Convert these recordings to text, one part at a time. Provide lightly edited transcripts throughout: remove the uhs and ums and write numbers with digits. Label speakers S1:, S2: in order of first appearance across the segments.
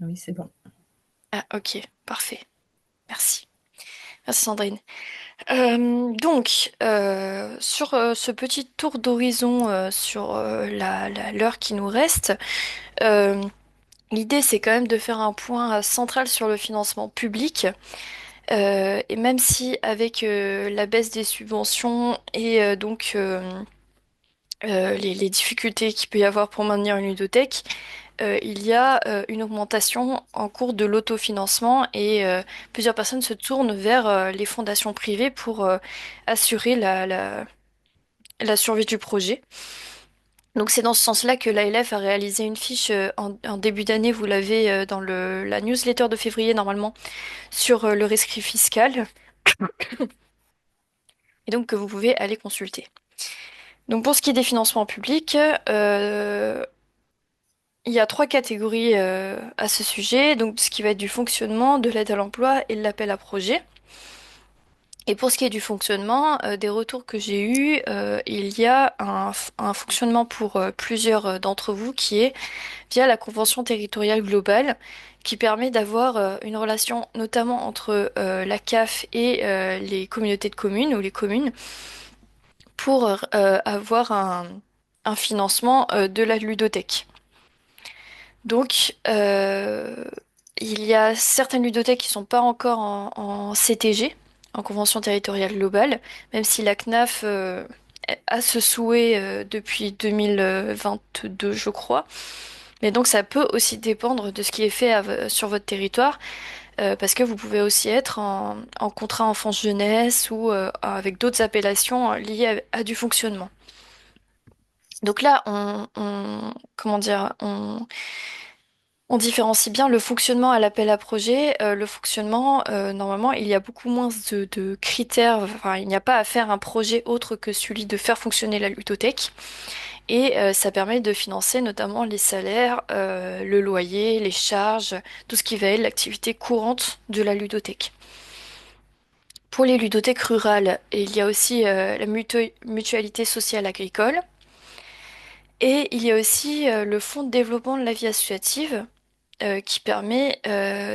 S1: Oui, c'est bon.
S2: Ah, ok, parfait. Merci. Merci Sandrine. Sur ce petit tour d'horizon sur l'heure qui nous reste, euh, l'idée c'est quand même de faire un point central sur le financement public. Et même si avec la baisse des subventions et les difficultés qu'il peut y avoir pour maintenir une ludothèque, il y a une augmentation en cours de l'autofinancement et plusieurs personnes se tournent vers les fondations privées pour assurer la survie du projet. Donc c'est dans ce sens-là que l'ALF a réalisé une fiche en début d'année, vous l'avez dans la newsletter de février normalement, sur le rescrit fiscal, et donc que vous pouvez aller consulter. Donc pour ce qui est des financements publics, il y a trois catégories à ce sujet, donc ce qui va être du fonctionnement, de l'aide à l'emploi et de l'appel à projet. Et pour ce qui est du fonctionnement, des retours que j'ai eus, il y a un fonctionnement pour plusieurs d'entre vous qui est via la Convention territoriale globale, qui permet d'avoir une relation notamment entre la CAF et les communautés de communes ou les communes pour avoir un financement de la ludothèque. Donc, il y a certaines ludothèques qui sont pas encore en CTG, en Convention territoriale globale, même si la CNAF a ce souhait depuis 2022, je crois. Mais donc, ça peut aussi dépendre de ce qui est fait sur votre territoire, parce que vous pouvez aussi être en contrat enfance-jeunesse ou avec d'autres appellations liées à du fonctionnement. Donc là, comment dire, on différencie bien le fonctionnement à l'appel à projet. Le fonctionnement, normalement, il y a beaucoup moins de critères. Enfin, il n'y a pas à faire un projet autre que celui de faire fonctionner la ludothèque. Et ça permet de financer notamment les salaires, le loyer, les charges, tout ce qui va être l'activité courante de la ludothèque. Pour les ludothèques rurales, il y a aussi la mutualité sociale agricole. Et il y a aussi le fonds de développement de la vie associative qui permet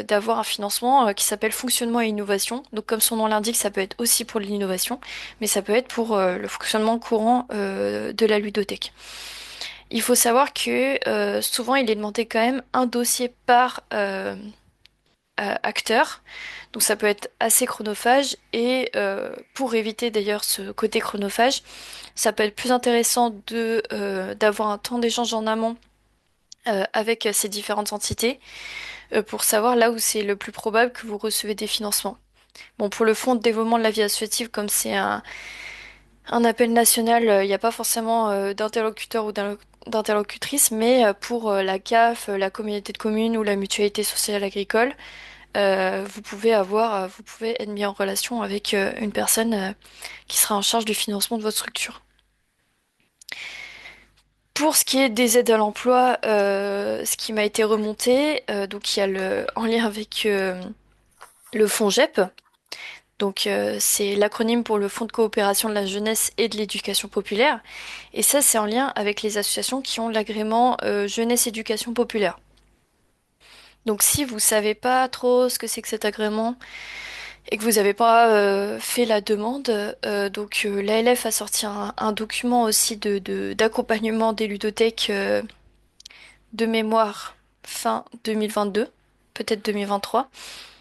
S2: d'avoir un financement qui s'appelle fonctionnement et innovation. Donc comme son nom l'indique, ça peut être aussi pour l'innovation, mais ça peut être pour le fonctionnement courant de la ludothèque. Il faut savoir que souvent il est demandé quand même un dossier par acteur. Donc ça peut être assez chronophage et pour éviter d'ailleurs ce côté chronophage, ça peut être plus intéressant d'avoir un temps d'échange en amont avec ces différentes entités pour savoir là où c'est le plus probable que vous recevez des financements. Bon, pour le fonds de développement de la vie associative, comme c'est un appel national, il n'y a pas forcément d'interlocuteur ou d'interlocutrice, mais pour la CAF, la communauté de communes ou la mutualité sociale agricole, vous pouvez être mis en relation avec une personne qui sera en charge du financement de votre structure. Pour ce qui est des aides à l'emploi, ce qui m'a été remonté, donc il y a en lien avec le FONJEP. Donc, c'est l'acronyme pour le Fonds de coopération de la jeunesse et de l'éducation populaire. Et ça, c'est en lien avec les associations qui ont l'agrément jeunesse éducation populaire. Donc, si vous savez pas trop ce que c'est que cet agrément et que vous n'avez pas fait la demande, l'ALF a sorti un document aussi d'accompagnement des ludothèques de mémoire fin 2022, peut-être 2023,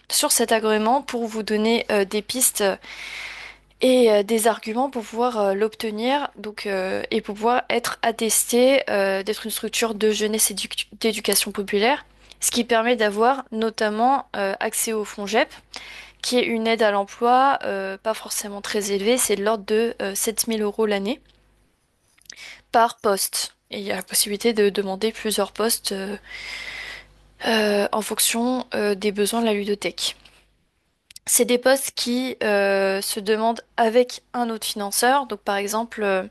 S2: sur cet agrément pour vous donner des pistes et des arguments pour pouvoir l'obtenir et pour pouvoir être attesté d'être une structure de jeunesse et d'éducation populaire, ce qui permet d'avoir notamment accès au FONJEP, qui est une aide à l'emploi pas forcément très élevée, c'est de l'ordre de 7 000 euros l'année par poste. Et il y a la possibilité de demander plusieurs postes en fonction des besoins de la ludothèque. C'est des postes qui se demandent avec un autre financeur. Donc par exemple,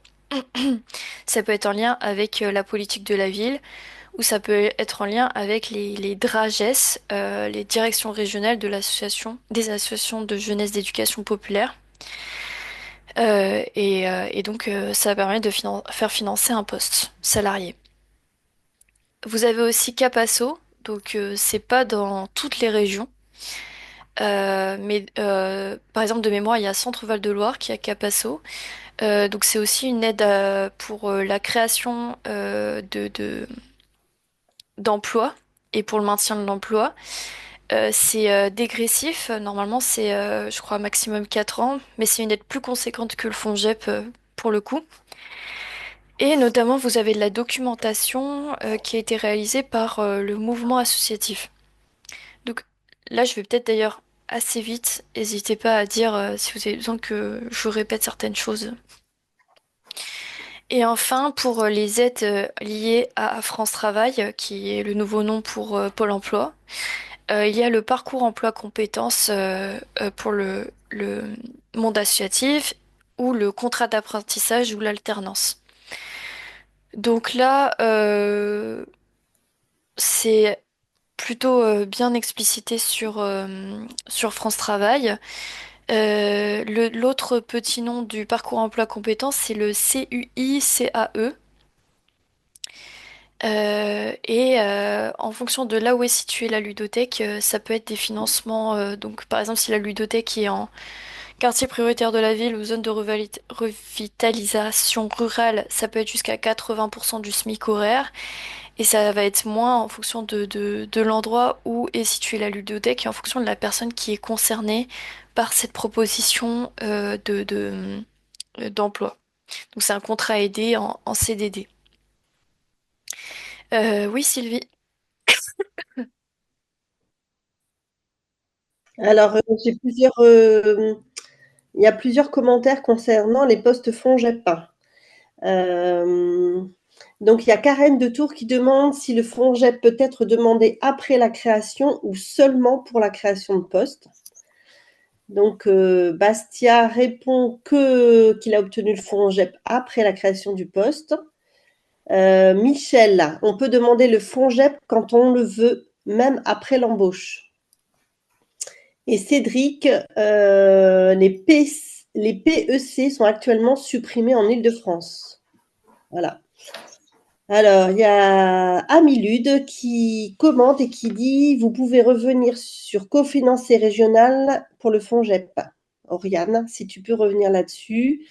S2: ça peut être en lien avec la politique de la ville ou ça peut être en lien avec les DRAGES, les directions régionales de des associations de jeunesse d'éducation populaire. Ça permet de faire financer un poste salarié. Vous avez aussi Capasso. donc c'est pas dans toutes les régions. Mais par exemple, de mémoire, il y a Centre Val de Loire qui est à Capasso. Donc c'est aussi une aide pour la création d'emplois et pour le maintien de l'emploi. C'est dégressif. Normalement, c'est, je crois, maximum 4 ans, mais c'est une aide plus conséquente que le FONJEP pour le coup. Et notamment, vous avez de la documentation qui a été réalisée par le mouvement associatif. Donc là, je vais peut-être d'ailleurs assez vite. N'hésitez pas à dire si vous avez besoin que je répète certaines choses. Et enfin, pour les aides liées à France Travail, qui est le nouveau nom pour Pôle emploi, il y a le parcours emploi compétences pour le monde associatif ou le contrat d'apprentissage ou l'alternance. Donc là, c'est plutôt bien explicité sur France Travail. L'autre petit nom du parcours emploi compétences, c'est le CUI-CAE. En fonction de là où est située la ludothèque, ça peut être des financements. Donc, par exemple, si la ludothèque est en quartier prioritaire de la ville ou zone de revitalisation rurale, ça peut être jusqu'à 80% du SMIC horaire. Et ça va être moins en fonction de l'endroit où est située la ludothèque et en fonction de la personne qui est concernée par cette proposition d'emploi. Donc, c'est un contrat aidé en CDD. Oui, Sylvie.
S1: Alors, il y a plusieurs commentaires concernant les postes FONGEP. Euh, donc, il y a Karen de Tours qui demande si le FONGEP peut être demandé après la création ou seulement pour la création de poste. Donc, Bastia répond qu'il a obtenu le FONGEP après la création du poste. Michel, on peut demander le FONGEP quand on le veut, même après l'embauche. Et Cédric, les PEC sont actuellement supprimés en Île-de-France. Voilà. Alors, il y a Amilude qui commente et qui dit: vous pouvez revenir sur cofinancé régional pour le FONGEP. Oriane, si tu peux revenir là-dessus.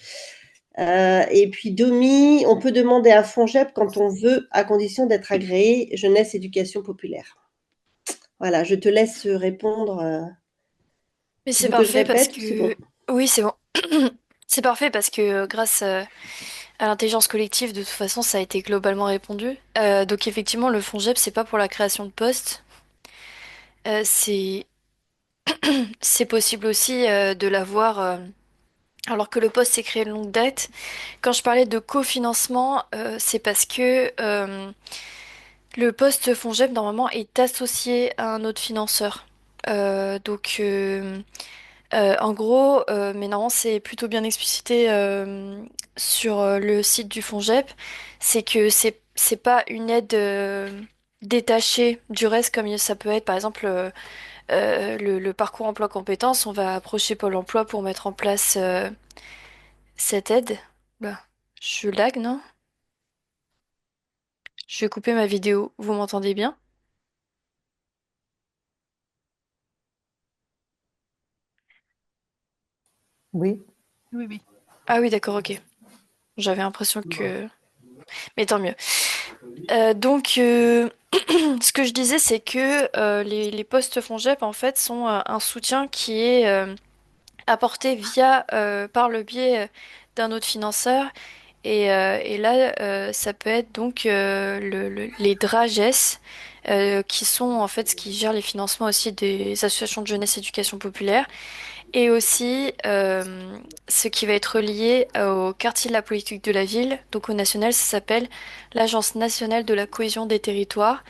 S1: Et puis Domi, on peut demander un FONGEP quand on veut, à condition d'être agréé jeunesse éducation populaire. Voilà, je te laisse répondre.
S2: Mais
S1: Tu
S2: c'est
S1: veux que je
S2: parfait parce
S1: répète ou c'est bon?
S2: que... Oui, c'est bon. C'est parfait parce que grâce à l'intelligence collective, de toute façon, ça a été globalement répondu. Donc effectivement, le FONJEP, c'est pas pour la création de postes. C'est possible aussi de l'avoir alors que le poste s'est créé de longue date. Quand je parlais de cofinancement, c'est parce que le poste FONJEP, normalement, est associé à un autre financeur. En gros, mais normalement c'est plutôt bien explicité sur le site du FONJEP, c'est que c'est pas une aide détachée du reste comme ça peut être par exemple le parcours emploi compétences. On va approcher Pôle emploi pour mettre en place cette aide. Bah, je lag, non? Je vais couper ma vidéo. Vous m'entendez bien?
S3: Oui. Oui, oui.
S2: Ah oui, d'accord, ok. J'avais l'impression que... Mais tant mieux. Ce que je disais, c'est que les postes FONJEP, en fait, sont un soutien qui est apporté par le biais d'un autre financeur. Et là, ça peut être donc les DRAGES, qui sont en fait ce qui gère les financements aussi des associations de jeunesse éducation populaire. Et aussi ce qui va être lié au quartier de la politique de la ville, donc au national, ça s'appelle l'Agence nationale de la cohésion des territoires.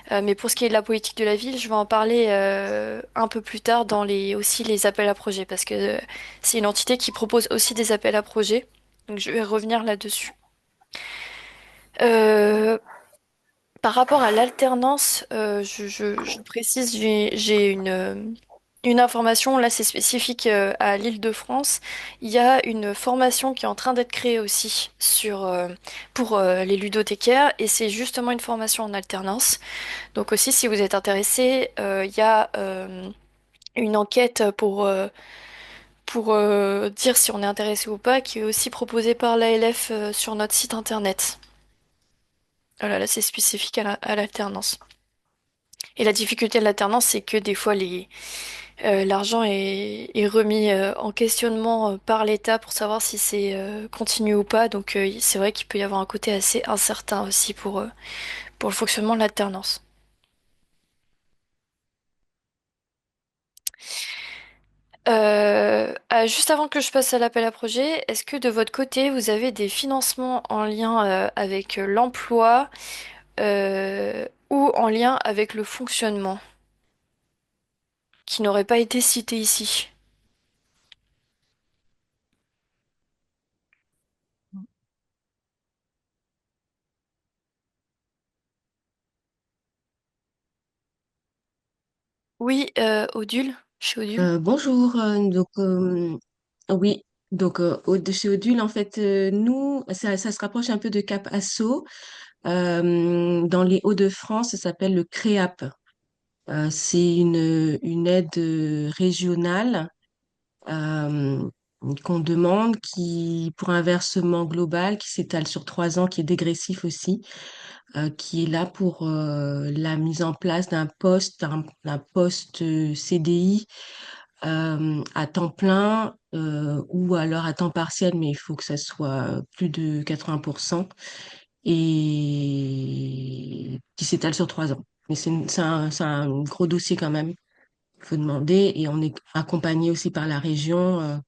S2: Mais pour ce qui est de la politique de la ville, je vais en parler un peu plus tard dans aussi les appels à projets, parce que c'est une entité qui propose aussi des appels à projets. Donc je vais revenir là-dessus. Euh, Par rapport à l'alternance, je précise, j'ai une une information, là c'est spécifique à l'Île-de-France. Il y a une formation qui est en train d'être créée aussi pour les ludothécaires et c'est justement une formation en alternance. Donc aussi si vous êtes intéressé, il y a une enquête pour dire si on est intéressé ou pas qui est aussi proposée par l'ALF sur notre site internet. Voilà, là c'est spécifique à l'alternance. Et la difficulté de l'alternance, c'est que des fois l'argent est remis en questionnement par l'État pour savoir si c'est continu ou pas. Donc c'est vrai qu'il peut y avoir un côté assez incertain aussi pour le fonctionnement de l'alternance. Juste avant que je passe à l'appel à projet, est-ce que de votre côté, vous avez des financements en lien avec l'emploi ou en lien avec le fonctionnement qui n'auraient pas été cités ici? Oui, Odile, chez Odile.
S4: Bonjour, oui, chez Odile, en fait, nous, ça se rapproche un peu de Cap Asso. Dans les Hauts-de-France, ça s'appelle le CREAP. C'est une aide régionale euh, qu'on demande pour un versement global qui s'étale sur 3 ans, qui est dégressif aussi, qui est là pour la mise en place d'un poste CDI à temps plein ou alors à temps partiel, mais il faut que ça soit plus de 80% et qui s'étale sur 3 ans. Mais c'est un gros dossier quand même. Il faut demander et on est accompagné aussi par la région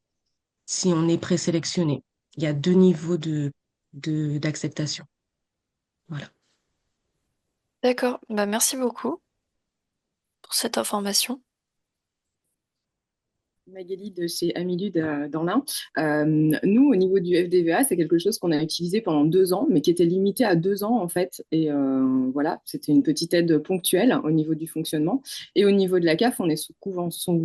S4: si on est présélectionné. Il y a 2 niveaux d'acceptation. Voilà.
S2: D'accord, bah merci beaucoup pour cette information.
S5: Magali de chez Amilud dans l'Ain. Nous, au niveau du FDVA, c'est quelque chose qu'on a utilisé pendant 2 ans, mais qui était limité à 2 ans en fait. Et voilà, c'était une petite aide ponctuelle au niveau du fonctionnement. Et au niveau de la CAF, on est sous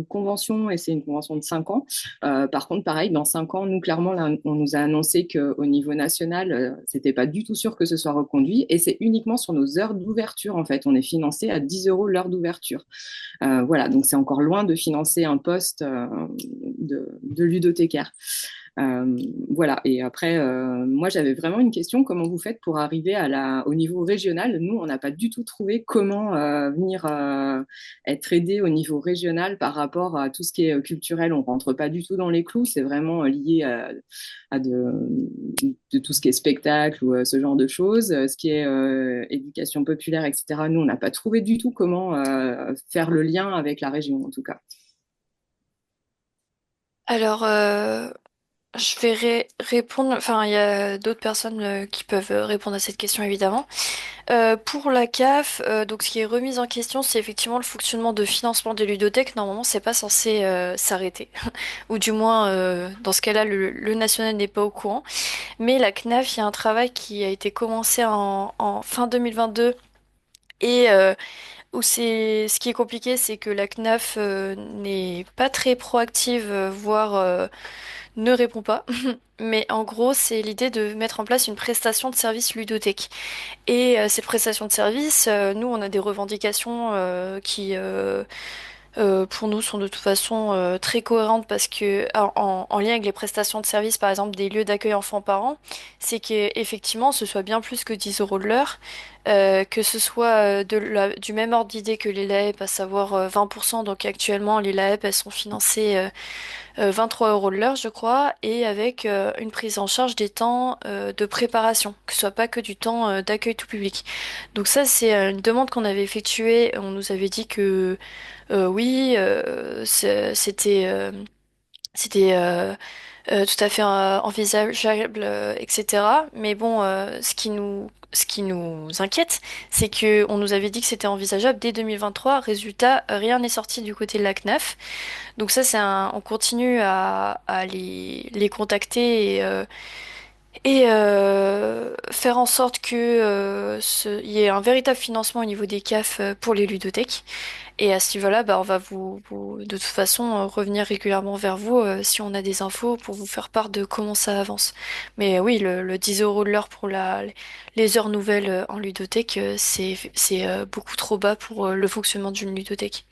S5: convention et c'est une convention de 5 ans. Par contre, pareil, dans 5 ans, nous, clairement, là, on nous a annoncé qu'au niveau national, c'était pas du tout sûr que ce soit reconduit. Et c'est uniquement sur nos heures d'ouverture en fait. On est financé à 10 euros l'heure d'ouverture. Voilà, donc c'est encore loin de financer un poste de ludothécaire. Euh, voilà, et après, moi j'avais vraiment une question, comment vous faites pour arriver au niveau régional? Nous, on n'a pas du tout trouvé comment venir être aidé au niveau régional par rapport à tout ce qui est culturel. On rentre pas du tout dans les clous, c'est vraiment lié à de tout ce qui est spectacle ou ce genre de choses. Ce qui est éducation populaire, etc., nous, on n'a pas trouvé du tout comment faire le lien avec la région, en tout cas.
S2: Alors, je vais répondre, enfin, il y a d'autres personnes qui peuvent répondre à cette question évidemment. Pour la CAF, donc ce qui est remis en question, c'est effectivement le fonctionnement de financement des ludothèques. Normalement, c'est pas censé s'arrêter, ou du moins, dans ce cas-là, le national n'est pas au courant. Mais la CNAF, il y a un travail qui a été commencé en fin 2022 et où c'est ce qui est compliqué, c'est que la CNAF n'est pas très proactive, voire ne répond pas. Mais en gros, c'est l'idée de mettre en place une prestation de service ludothèque. Et cette prestation de service, nous, on a des revendications qui, pour nous, sont de toute façon très cohérentes parce que, en lien avec les prestations de service, par exemple, des lieux d'accueil enfants-parents, c'est qu'effectivement, ce soit bien plus que 10 euros de l'heure, que ce soit du même ordre d'idée que les LAEP, à savoir 20%. Donc actuellement, les LAEP, elles sont financées 23 euros de l'heure, je crois, et avec une prise en charge des temps de préparation, que ce soit pas que du temps d'accueil tout public. Donc ça, c'est une demande qu'on avait effectuée. On nous avait dit que oui, c'était tout à fait envisageable, etc. Mais bon, ce qui nous inquiète, c'est que on nous avait dit que c'était envisageable dès 2023. Résultat, rien n'est sorti du côté de la CNAF. Donc ça, on continue à les contacter et faire en sorte que il y ait un véritable financement au niveau des CAF pour les ludothèques. Et à ce niveau-là, bah, on va de toute façon revenir régulièrement vers vous si on a des infos pour vous faire part de comment ça avance. Mais oui, le 10 euros de l'heure pour les heures nouvelles en ludothèque, c'est beaucoup trop bas pour le fonctionnement d'une ludothèque.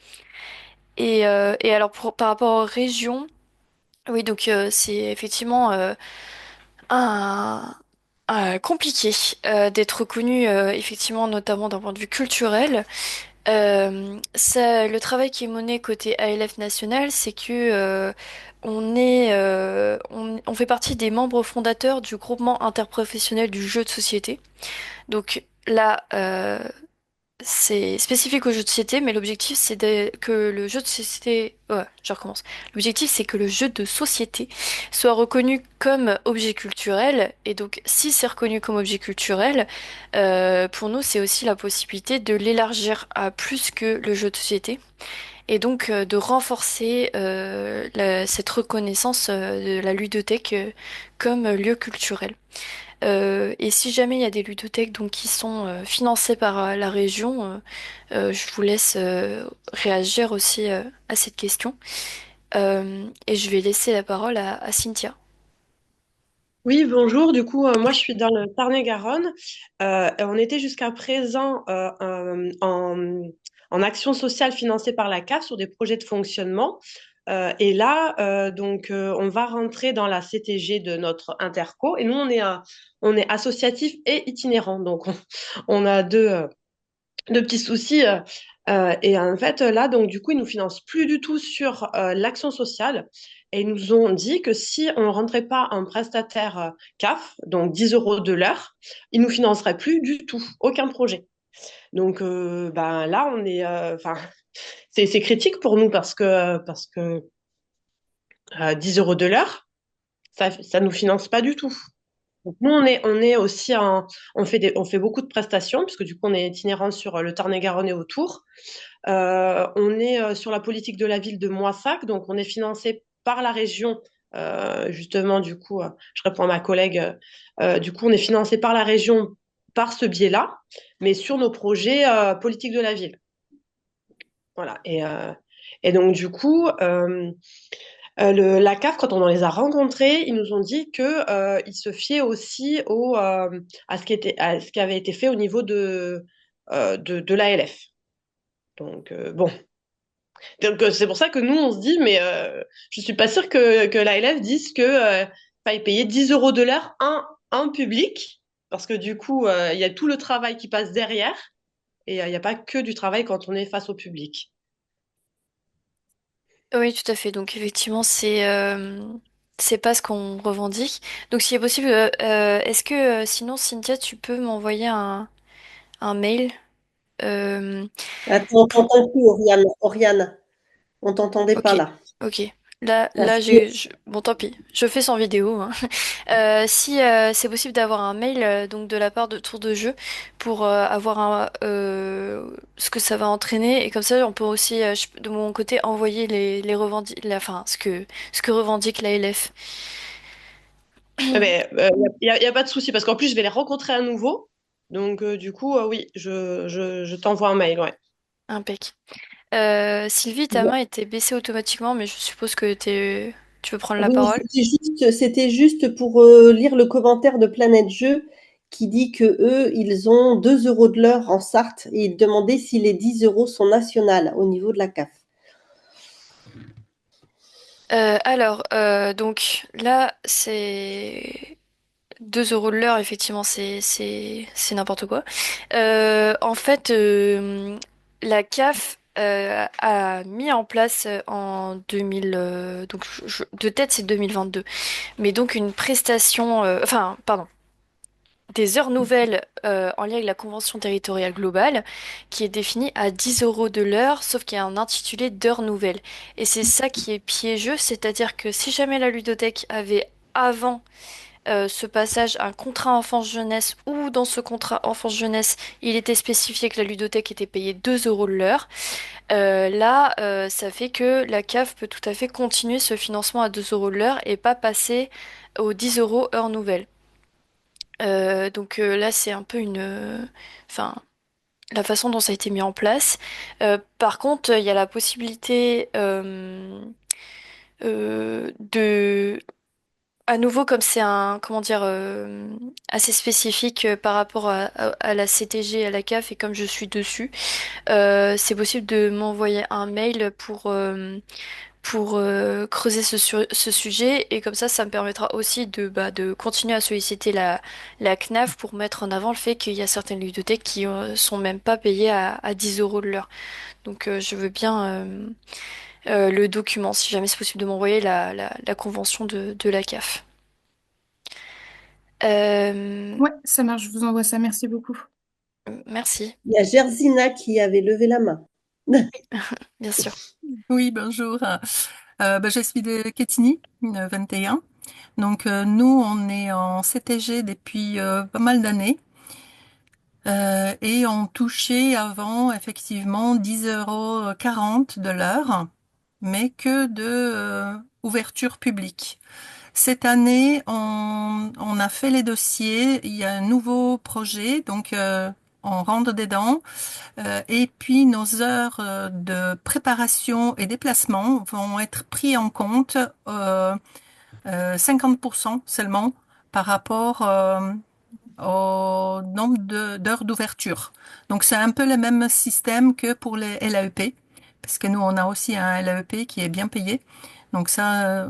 S2: Et alors par rapport aux régions, oui, donc c'est effectivement un, compliqué d'être reconnu, effectivement, notamment d'un point de vue culturel. Le travail qui est mené côté ALF national, c'est que on fait partie des membres fondateurs du groupement interprofessionnel du jeu de société. Donc là, c'est spécifique aux jeux de société, mais l'objectif que le jeu de société, ouais, je recommence. L'objectif c'est que le jeu de société soit reconnu comme objet culturel, et donc si c'est reconnu comme objet culturel, pour nous c'est aussi la possibilité de l'élargir à plus que le jeu de société, et donc de renforcer cette reconnaissance de la ludothèque comme lieu culturel. Et si jamais il y a des ludothèques donc qui sont financées par la région, je vous laisse réagir aussi à cette question. Et je vais laisser la parole à Cynthia.
S6: Oui, bonjour. Du coup, moi, je suis dans le Tarn-et-Garonne. On était jusqu'à présent en action sociale financée par la CAF sur des projets de fonctionnement. Et là, on va rentrer dans la CTG de notre interco. Et nous, on est associatif et itinérant. Donc, on a deux petits soucis. Et en fait, là, donc, du coup, ils nous financent plus du tout sur l'action sociale. Et ils nous ont dit que si on ne rentrait pas en prestataire CAF, donc 10 euros de l'heure, ils nous financeraient plus du tout, aucun projet. Donc, ben, là, enfin, c'est critique pour nous parce que 10 euros de l'heure, ça nous finance pas du tout. Donc, nous, on est aussi on fait beaucoup de prestations, puisque du coup, on est itinérant sur le Tarn-et-Garonne et autour. On est sur la politique de la ville de Moissac, donc on est financé par la région. Justement, du coup, je réponds à ma collègue. Du coup, on est financé par la région par ce biais-là, mais sur nos projets politiques de la ville. Voilà. Et donc, du coup, la CAF, quand on les a rencontrés, ils nous ont dit que ils se fiaient aussi à ce qui avait été fait au niveau de l'ALF. Donc, bon. Donc, c'est pour ça que nous, on se dit, mais je suis pas sûre que l'ALF dise que faille payer 10 euros de l'heure un public, parce que du coup, il y a tout le travail qui passe derrière, et il n'y a pas que du travail quand on est face au public.
S2: Oui, tout à fait. Donc effectivement, c'est pas ce qu'on revendique. Donc s'il est possible, est-ce que sinon, Cynthia, tu peux m'envoyer un mail
S1: Attends, on
S2: pour...
S1: t'entend plus, Oriane. Oriane, on t'entendait pas
S2: Ok,
S1: là.
S2: ok. Là,
S1: Ça
S2: là,
S1: fait-
S2: bon, tant pis. Je fais sans vidéo, hein. Si c'est possible d'avoir un mail donc de la part de Tour de Jeu pour avoir ce que ça va entraîner, et comme ça on peut aussi de mon côté envoyer enfin ce que revendique la LF.
S6: Eh ben, y a pas de souci, parce qu'en plus, je vais les rencontrer à nouveau. Donc, du coup, oui, je t'envoie un mail, ouais.
S2: Impec. Sylvie, ta main était baissée automatiquement, mais je suppose que tu veux prendre la
S1: Oui,
S2: parole.
S1: c'était juste pour lire le commentaire de Planète Jeu qui dit que eux, ils ont 2 euros de l'heure en Sarthe et ils demandaient si les 10 euros sont nationales au niveau de la CAF.
S2: Donc là, c'est 2 euros de l'heure, effectivement, c'est n'importe quoi. En fait, la CAF a mis en place en 2000, donc de tête c'est 2022, mais donc une prestation, enfin, pardon, des heures nouvelles en lien avec la Convention territoriale globale, qui est définie à 10 euros de l'heure, sauf qu'il y a un intitulé d'heures nouvelles. Et c'est ça qui est piégeux, c'est-à-dire que si jamais la ludothèque avait avant ce passage un contrat enfance-jeunesse, ou dans ce contrat enfance-jeunesse, il était spécifié que la ludothèque était payée 2 euros de l'heure. Là, ça fait que la CAF peut tout à fait continuer ce financement à 2 euros de l'heure et pas passer aux 10 euros heure nouvelle. Là, c'est un peu enfin, la façon dont ça a été mis en place. Par contre, il y a la possibilité de à nouveau, comme c'est un, comment dire, assez spécifique par rapport à la CTG et à la CAF, et comme je suis dessus, c'est possible de m'envoyer un mail pour creuser ce sujet, et comme ça me permettra aussi de continuer à solliciter la CNAF pour mettre en avant le fait qu'il y a certaines ludothèques qui sont même pas payées à 10 euros de l'heure. Donc je veux bien le document, si jamais c'est possible de m'envoyer la convention de la CAF. Euh,
S3: Ouais, ça marche, je vous envoie ça, merci beaucoup.
S2: Merci,
S1: Il y a Gersina qui avait levé la main.
S2: bien sûr.
S7: Oui, bonjour. Je suis de Quetigny, 21. Donc, nous, on est en CTG depuis pas mal d'années et on touchait avant effectivement 10,40 € de l'heure, mais que de ouverture publique. Cette année, on a fait les dossiers. Il y a un nouveau projet, donc on rentre dedans. Et puis nos heures de préparation et déplacement vont être pris en compte 50% seulement par rapport au nombre d'heures d'ouverture. Donc c'est un peu le même système que pour les LAEP, parce que nous on a aussi un LAEP qui est bien payé. Donc euh,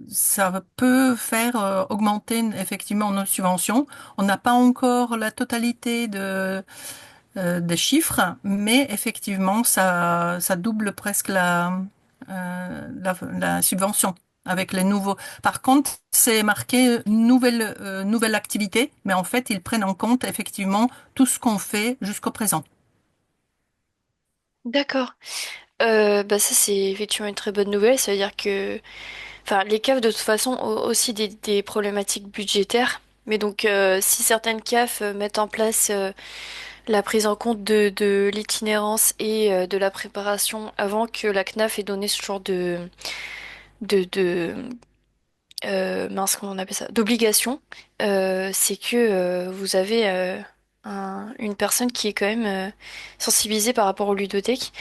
S7: ça peut faire augmenter effectivement nos subventions. On n'a pas encore la totalité des chiffres, mais effectivement, ça double presque la subvention avec les nouveaux. Par contre, c'est marqué nouvelle activité, mais en fait, ils prennent en compte effectivement tout ce qu'on fait jusqu'au présent.
S2: D'accord. Ça c'est effectivement une très bonne nouvelle. Ça veut dire que, enfin, les CAF de toute façon ont aussi des problématiques budgétaires. Mais donc, si certaines CAF mettent en place la prise en compte de l'itinérance et de la préparation avant que la CNAF ait donné ce genre de mince, comment on appelle ça, d'obligation, c'est que vous avez une personne qui est quand même sensibilisée par rapport aux ludothèques.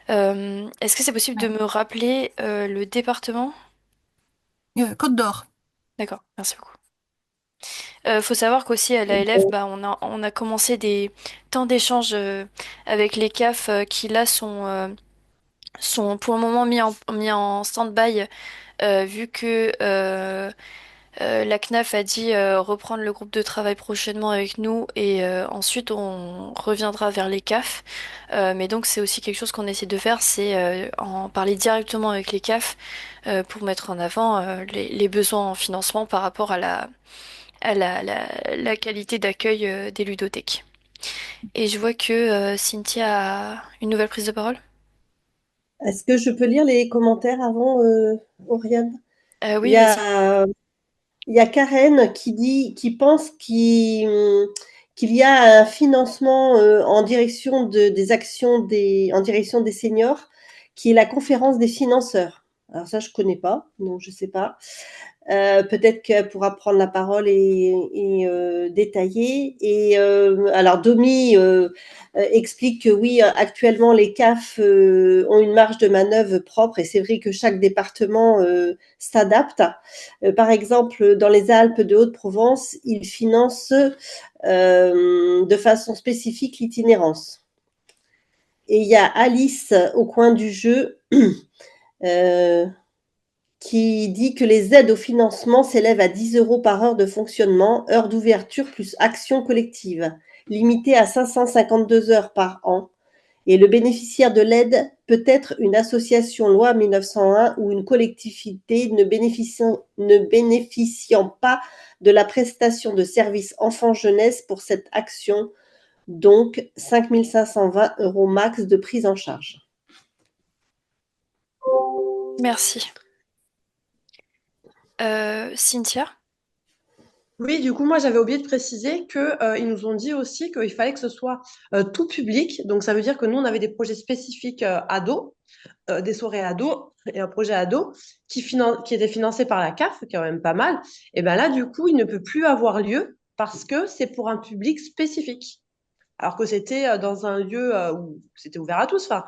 S2: Est-ce que c'est possible de me rappeler le département?
S7: Côte d'Or.
S2: D'accord, merci beaucoup. Faut savoir qu'aussi à l'ALF, bah, on a commencé des temps d'échange avec les CAF qui là sont pour le moment mis en stand-by vu que la CNAF a dit reprendre le groupe de travail prochainement avec nous, et ensuite on reviendra vers les CAF. Mais donc c'est aussi quelque chose qu'on essaie de faire, c'est en parler directement avec les CAF pour mettre en avant les besoins en financement par rapport à la qualité d'accueil des ludothèques. Et je vois que Cynthia a une nouvelle prise de parole.
S1: Est-ce que je peux lire les commentaires avant, Oriane? Il
S2: Oui,
S1: y
S2: vas-y.
S1: a, il y a Karen qui pense qu'il y a un financement en direction des actions en direction des seniors, qui est la conférence des financeurs. Alors ça, je connais pas, donc je sais pas. Peut-être qu'elle pourra prendre la parole et détailler. Et alors Domi explique que oui, actuellement les CAF ont une marge de manœuvre propre, et c'est vrai que chaque département s'adapte. Par exemple, dans les Alpes de Haute-Provence, ils financent de façon spécifique l'itinérance. Et il y a Alice au coin du jeu euh, qui dit que les aides au financement s'élèvent à 10 € par heure de fonctionnement, heure d'ouverture plus action collective, limitée à 552 heures par an. Et le bénéficiaire de l'aide peut être une association loi 1901 ou une collectivité ne bénéficiant pas de la prestation de services enfants-jeunesse pour cette action, donc 5 520 € max de prise en charge.
S2: Merci. Cynthia?
S6: Oui, du coup, moi, j'avais oublié de préciser qu'ils nous ont dit aussi qu'il fallait que ce soit tout public. Donc, ça veut dire que nous, on avait des projets spécifiques ados, des soirées ados. et un projet ado qui était financé par la CAF, qui est quand même pas mal, et ben là, du coup, il ne peut plus avoir lieu parce que c'est pour un public spécifique. Alors que c'était dans un lieu où c'était ouvert à tous. Enfin,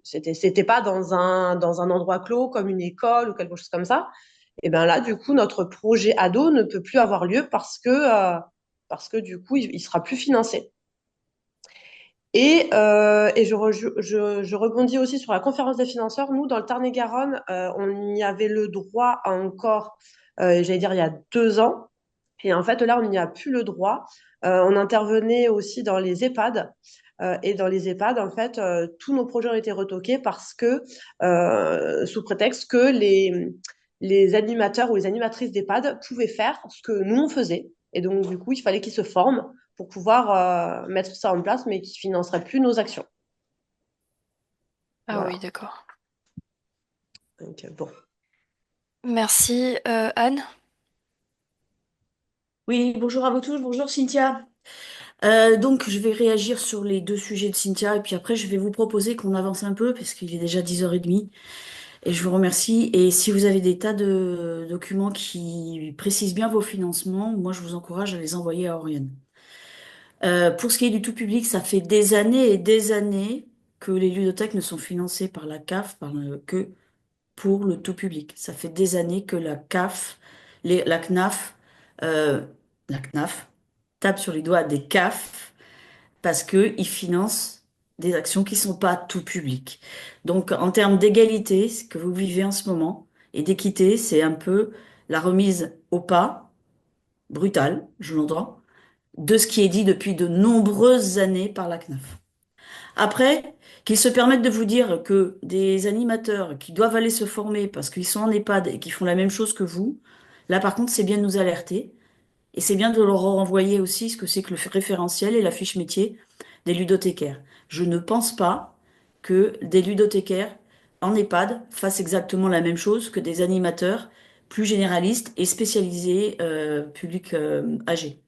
S6: c'était pas dans un endroit clos comme une école ou quelque chose comme ça. Et ben là, du coup, notre projet ado ne peut plus avoir lieu parce que du coup, il sera plus financé. Et je rebondis aussi sur la conférence des financeurs. Nous, dans le Tarn-et-Garonne, on y avait le droit encore, j'allais dire, il y a 2 ans. Et en fait, là, on n'y a plus le droit. On intervenait aussi dans les EHPAD. Et dans les EHPAD, en fait, tous nos projets ont été retoqués parce que, sous prétexte que les animateurs ou les animatrices d'EHPAD pouvaient faire ce que nous, on faisait. Et donc, du coup, il fallait qu'ils se forment pour pouvoir mettre ça en place, mais qui ne financerait plus nos actions.
S2: Ah oui,
S6: Voilà.
S2: d'accord.
S6: Donc, bon.
S2: Merci, Anne.
S8: Oui, bonjour à vous tous, bonjour Cynthia. Donc je vais réagir sur les deux sujets de Cynthia et puis après je vais vous proposer qu'on avance un peu parce qu'il est déjà 10h30 et je vous remercie. Et si vous avez des tas de documents qui précisent bien vos financements, moi je vous encourage à les envoyer à Oriane. Pour ce qui est du tout public, ça fait des années et des années que les ludothèques ne sont financées par la CAF que pour le tout public. Ça fait des années que la CAF, la CNAF, euh, la CNAF tape sur les doigts des CAF parce qu'ils financent des actions qui sont pas tout public. Donc en termes d'égalité, ce que vous vivez en ce moment, et d'équité, c'est un peu la remise au pas, brutale, je l'entends, de ce qui est dit depuis de nombreuses années par la CNAF. Après, qu'ils se permettent de vous dire que des animateurs qui doivent aller se former parce qu'ils sont en EHPAD et qui font la même chose que vous, là par contre, c'est bien de nous alerter. Et c'est bien de leur renvoyer aussi ce que c'est que le référentiel et la fiche métier des ludothécaires. Je ne pense pas que des ludothécaires en EHPAD fassent exactement la même chose que des animateurs plus généralistes et spécialisés publics âgés.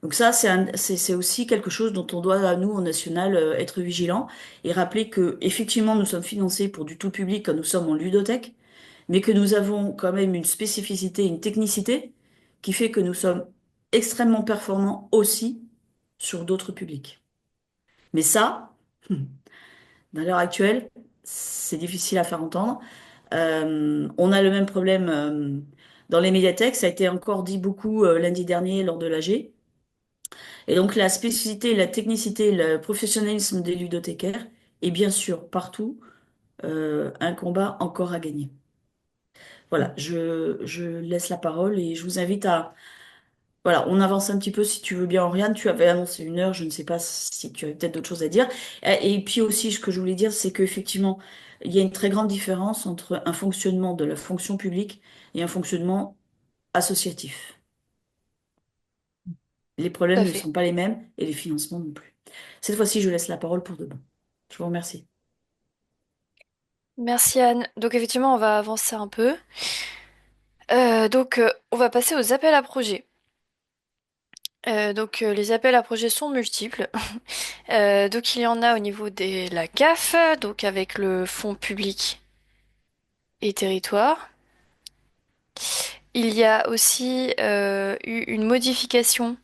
S8: Donc ça, c'est aussi quelque chose dont on doit, à nous, au national, être vigilant et rappeler que, effectivement, nous sommes financés pour du tout public quand nous sommes en ludothèque, mais que nous avons quand même une spécificité, une technicité qui fait que nous sommes extrêmement performants aussi sur d'autres publics. Mais ça, dans l'heure actuelle, c'est difficile à faire entendre. On a le même problème dans les médiathèques. Ça a été encore dit beaucoup lundi dernier lors de l'AG. Et donc la spécificité, la technicité, le professionnalisme des ludothécaires est bien sûr partout un combat encore à gagner. Voilà, je laisse la parole et je vous invite à... Voilà, on avance un petit peu si tu veux bien, Oriane. Tu avais annoncé 1 heure, je ne sais pas si tu avais peut-être d'autres choses à dire. Et puis aussi, ce que je voulais dire, c'est qu'effectivement, il y a une très grande différence entre un fonctionnement de la fonction publique et un fonctionnement associatif. Les
S2: Tout
S8: problèmes
S2: à
S8: ne
S2: fait.
S8: sont pas les mêmes et les financements non plus. Cette fois-ci, je laisse la parole pour demain. Je vous remercie.
S2: Merci, Anne. Donc effectivement, on va avancer un peu. On va passer aux appels à projets. Les appels à projets sont multiples. Donc il y en a au niveau de la CAF, donc avec le fonds public et territoire. Il y a aussi eu une modification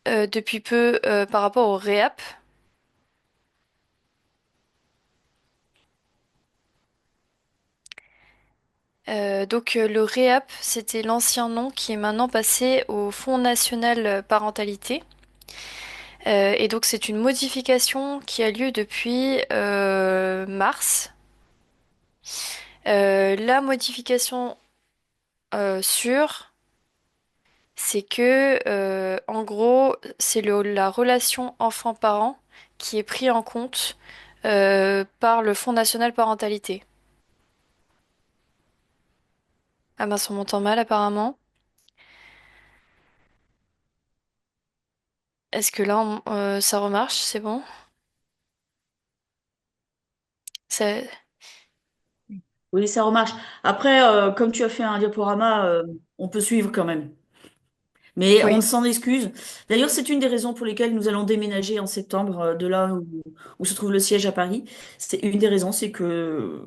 S2: depuis peu par rapport au REAP. Le REAP, c'était l'ancien nom qui est maintenant passé au Fonds national parentalité. Et donc c'est une modification qui a lieu depuis mars. La modification sûre, c'est que en gros, c'est la relation enfant-parent qui est pris en compte par le Fonds national parentalité. Ah mince, on m'entend mal apparemment. Est-ce que là, ça remarche? C'est bon? C'est-
S8: Oui, ça remarche. Après, comme tu as fait un diaporama, on peut suivre quand même. Mais on
S2: Oui,
S8: s'en excuse. D'ailleurs, c'est une des raisons pour lesquelles nous allons déménager en septembre de là où se trouve le siège à Paris. C'est une des raisons, c'est que,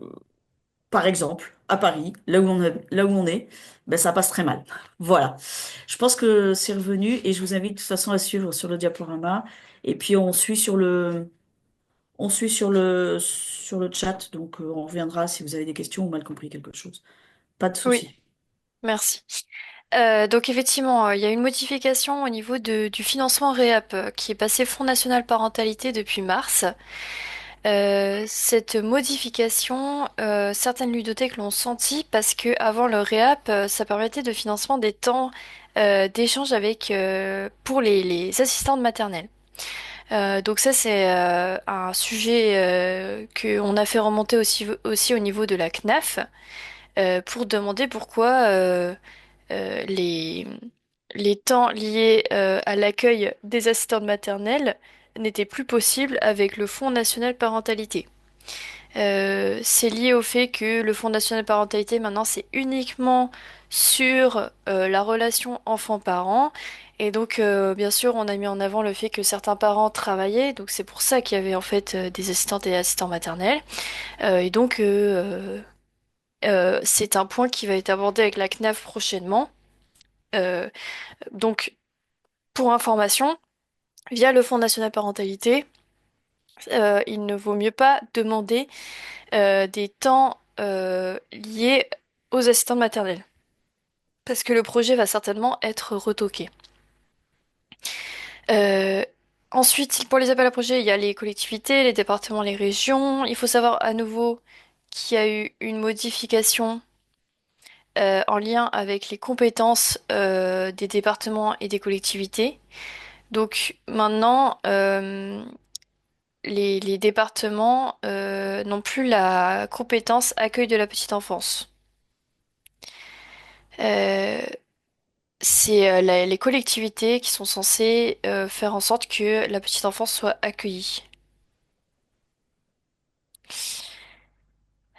S8: par exemple, à Paris, là où on est, ben, ça passe très mal. Voilà. Je pense que c'est revenu et je vous invite de toute façon à suivre sur le diaporama. Et puis on suit sur le chat. Donc on reviendra si vous avez des questions ou mal compris quelque chose. Pas de
S2: oui,
S8: souci.
S2: merci. Donc effectivement, il y a une modification au niveau du financement REAP qui est passé Fonds national parentalité depuis mars. Cette modification, certaines ludothèques l'ont senti parce que avant le REAP, ça permettait de financement des temps d'échange avec pour les assistantes maternelles. Donc ça c'est un sujet que on a fait remonter aussi au niveau de la CNAF pour demander pourquoi les temps liés à l'accueil des assistantes maternelles n'étaient plus possibles avec le Fonds national parentalité. C'est lié au fait que le Fonds national parentalité, maintenant, c'est uniquement sur la relation enfant-parent. Et donc, bien sûr, on a mis en avant le fait que certains parents travaillaient. Donc, c'est pour ça qu'il y avait en fait des assistantes et assistants maternels. Et donc, c'est un point qui va être abordé avec la CNAF prochainement. Euh, donc, pour information, via le Fonds national parentalité, il ne vaut mieux pas demander des temps liés aux assistants maternels. Parce que le projet va certainement être retoqué. Euh, Ensuite, pour les appels à projets, il y a les collectivités, les départements, les régions. Il faut savoir à nouveau qu'il y a eu une modification en lien avec les compétences des départements et des collectivités. Donc maintenant, les départements n'ont plus la compétence accueil de la petite enfance. Euh, c'est les collectivités qui sont censées faire en sorte que la petite enfance soit accueillie.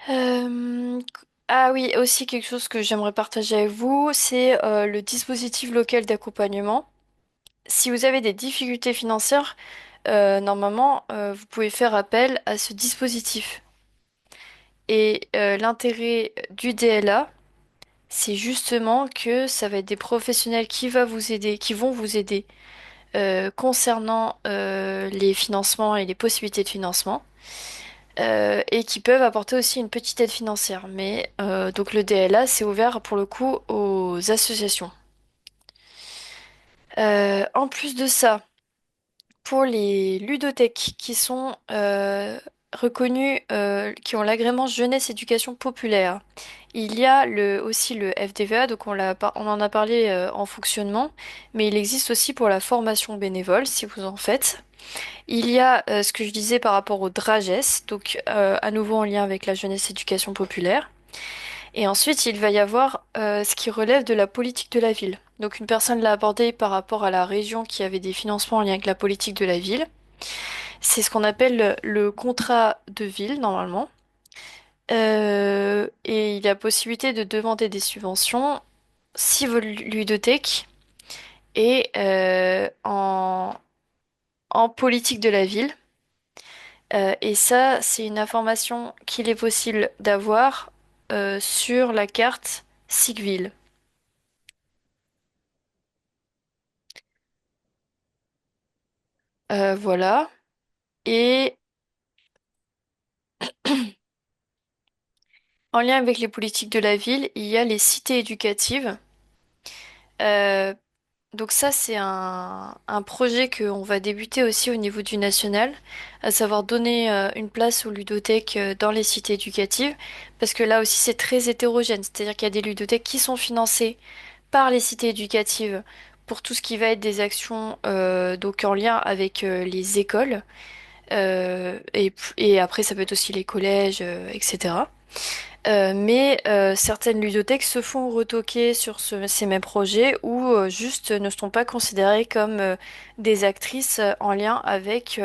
S2: Euh, Ah oui, aussi quelque chose que j'aimerais partager avec vous, c'est le dispositif local d'accompagnement. Si vous avez des difficultés financières, normalement, vous pouvez faire appel à ce dispositif. Et l'intérêt du DLA, c'est justement que ça va être des professionnels qui vont vous aider concernant les financements et les possibilités de financement et qui peuvent apporter aussi une petite aide financière. Mais donc le DLA, c'est ouvert pour le coup aux associations. En plus de ça, pour les ludothèques qui sont reconnues, qui ont l'agrément jeunesse éducation populaire, il y a aussi le FDVA, donc on en a parlé en fonctionnement, mais il existe aussi pour la formation bénévole si vous en faites. Il y a ce que je disais par rapport au DRAGES, donc à nouveau en lien avec la jeunesse éducation populaire. Et ensuite, il va y avoir ce qui relève de la politique de la ville. Donc une personne l'a abordé par rapport à la région qui avait des financements en lien avec la politique de la ville. C'est ce qu'on appelle le contrat de ville normalement. Et il y a possibilité de demander des subventions si votre ludothèque est en politique de la ville. Et ça, c'est une information qu'il est possible d'avoir sur la carte Sigville. Voilà. Et en lien avec les politiques de la ville, il y a les cités éducatives. Euh, donc ça, c'est un projet qu'on va débuter aussi au niveau du national, à savoir donner une place aux ludothèques dans les cités éducatives, parce que là aussi, c'est très hétérogène. C'est-à-dire qu'il y a des ludothèques qui sont financées par les cités éducatives pour tout ce qui va être des actions donc en lien avec les écoles. Et après, ça peut être aussi les collèges, etc. Mais certaines ludothèques se font retoquer sur ces mêmes projets ou juste ne sont pas considérées comme des actrices en lien avec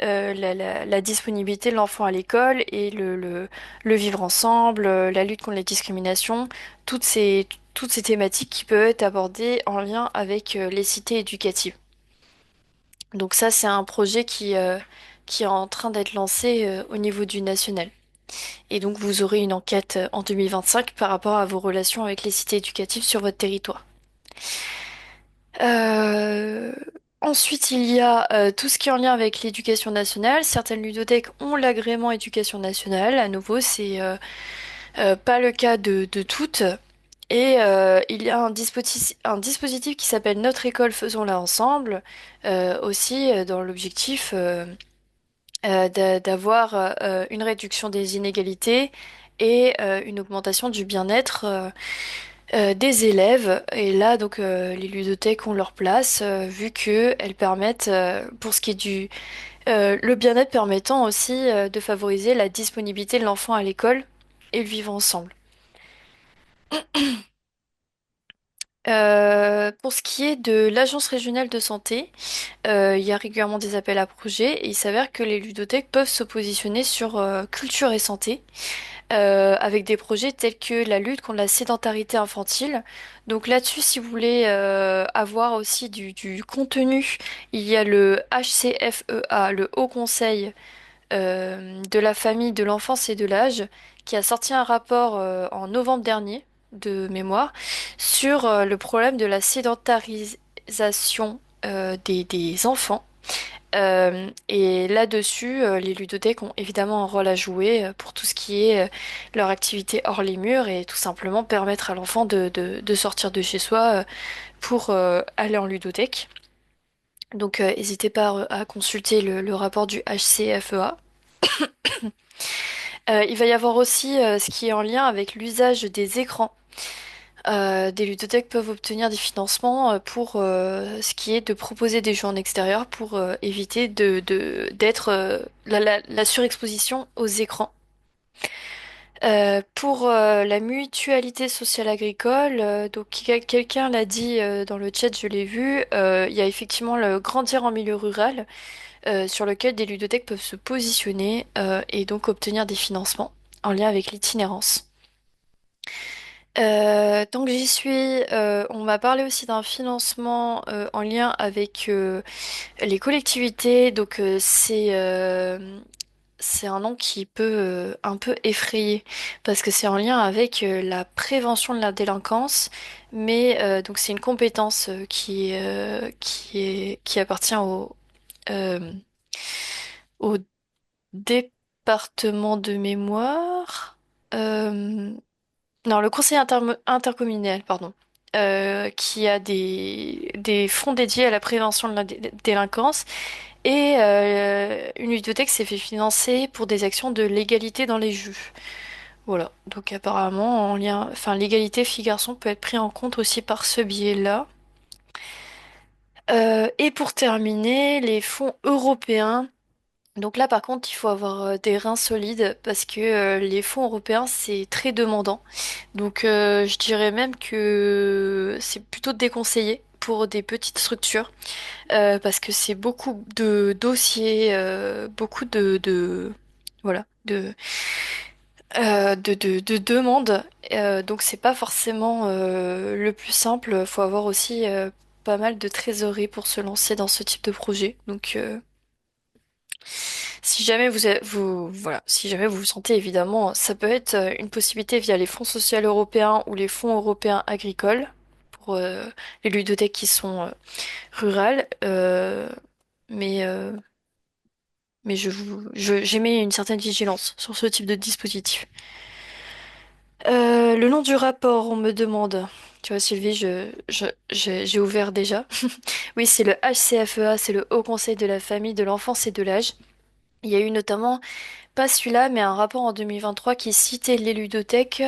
S2: la disponibilité de l'enfant à l'école et le vivre ensemble, la lutte contre les discriminations, toutes ces, toutes ces thématiques qui peuvent être abordées en lien avec les cités éducatives. Donc ça, c'est un projet qui est en train d'être lancé au niveau du national. Et donc vous aurez une enquête en 2025 par rapport à vos relations avec les cités éducatives sur votre territoire. Euh, Ensuite, il y a tout ce qui est en lien avec l'éducation nationale. Certaines ludothèques ont l'agrément éducation nationale. À nouveau, c'est pas le cas de toutes. Et il y a un dispositif qui s'appelle Notre école, faisons-la ensemble, aussi dans l'objectif d'avoir une réduction des inégalités et une augmentation du bien-être des élèves. Et là, donc, les ludothèques ont leur place, vu que elles permettent, pour ce qui est du le bien-être permettant aussi de favoriser la disponibilité de l'enfant à l'école et le vivre ensemble. Pour ce qui est de l'Agence régionale de santé, il y a régulièrement des appels à projets et il s'avère que les ludothèques peuvent se positionner sur culture et santé avec des projets tels que la lutte contre la sédentarité infantile. Donc là-dessus, si vous voulez avoir aussi du contenu, il y a le HCFEA, le Haut Conseil de la famille, de l'enfance et de l'âge, qui a sorti un rapport en novembre dernier, de mémoire, sur le problème de la sédentarisation des enfants. Et là-dessus, les ludothèques ont évidemment un rôle à jouer pour tout ce qui est leur activité hors les murs et tout simplement permettre à l'enfant de sortir de chez soi pour aller en ludothèque. Donc n'hésitez pas à consulter le rapport du HCFEA. Il va y avoir aussi ce qui est en lien avec l'usage des écrans. Des ludothèques peuvent obtenir des financements pour ce qui est de proposer des jeux en extérieur pour éviter d'être la surexposition aux écrans. Pour la mutualité sociale agricole, donc quelqu'un l'a dit dans le chat, je l'ai vu, il y a effectivement le grandir en milieu rural sur lequel des ludothèques peuvent se positionner et donc obtenir des financements en lien avec l'itinérance. Tant que j'y suis, on m'a parlé aussi d'un financement en lien avec les collectivités. Donc c'est un nom qui peut un peu effrayer parce que c'est en lien avec la prévention de la délinquance, mais donc c'est une compétence qui appartient euh, au département de mémoire. Euh, non, le conseil intercommunal, pardon, qui a des fonds dédiés à la prévention de la délinquance. Et une ludothèque s'est fait financer pour des actions de l'égalité dans les jeux. Voilà. Donc apparemment, en lien, enfin, l'égalité filles-garçons peut être pris en compte aussi par ce biais-là. Et pour terminer, les fonds européens. Donc là, par contre, il faut avoir des reins solides parce que les fonds européens, c'est très demandant. Donc je dirais même que c'est plutôt déconseillé pour des petites structures parce que c'est beaucoup de dossiers, beaucoup voilà, de demandes. Donc c'est pas forcément le plus simple. Faut avoir aussi pas mal de trésorerie pour se lancer dans ce type de projet. Donc si jamais voilà, si jamais vous vous sentez évidemment, ça peut être une possibilité via les fonds sociaux européens ou les fonds européens agricoles pour les ludothèques qui sont rurales. Mais euh, mais j'émets une certaine vigilance sur ce type de dispositif. Le nom du rapport, on me demande. Tu vois, Sylvie, j'ai ouvert déjà. Oui, c'est le HCFEA, c'est le Haut Conseil de la famille, de l'enfance et de l'âge. Il y a eu notamment pas celui-là, mais un rapport en 2023 qui citait les ludothèques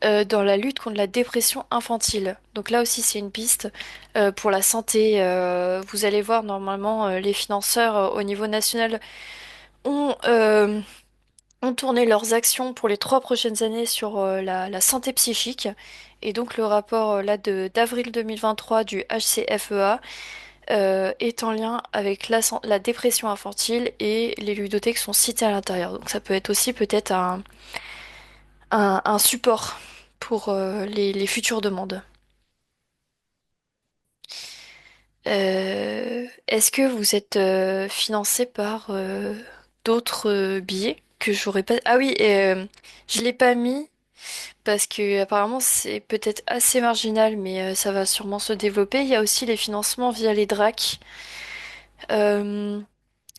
S2: dans la lutte contre la dépression infantile. Donc là aussi, c'est une piste pour la santé. Vous allez voir, normalement, les financeurs au niveau national ont, ont tourné leurs actions pour les 3 prochaines années sur la santé psychique. Et donc le rapport là d'avril 2023 du HCFEA est en lien avec la dépression infantile et les ludothèques sont citées à l'intérieur. Donc ça peut être aussi peut-être un support pour les futures demandes. Est-ce que vous êtes financé par d'autres billets que j'aurais pas... Ah oui, je l'ai pas mis parce que apparemment c'est peut-être assez marginal, mais ça va sûrement se développer. Il y a aussi les financements via les DRAC. Euh,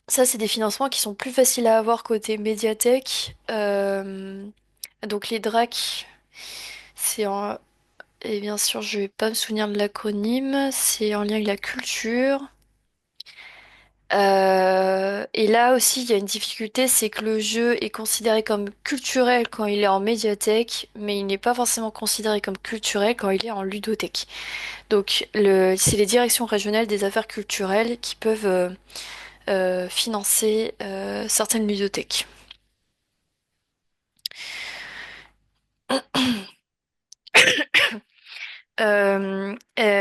S2: Ça, c'est des financements qui sont plus faciles à avoir côté médiathèque. Donc les DRAC, c'est en... Et bien sûr, je vais pas me souvenir de l'acronyme. C'est en lien avec la culture. Et là aussi, il y a une difficulté, c'est que le jeu est considéré comme culturel quand il est en médiathèque, mais il n'est pas forcément considéré comme culturel quand il est en ludothèque. Donc, c'est les directions régionales des affaires culturelles qui peuvent financer certaines ludothèques.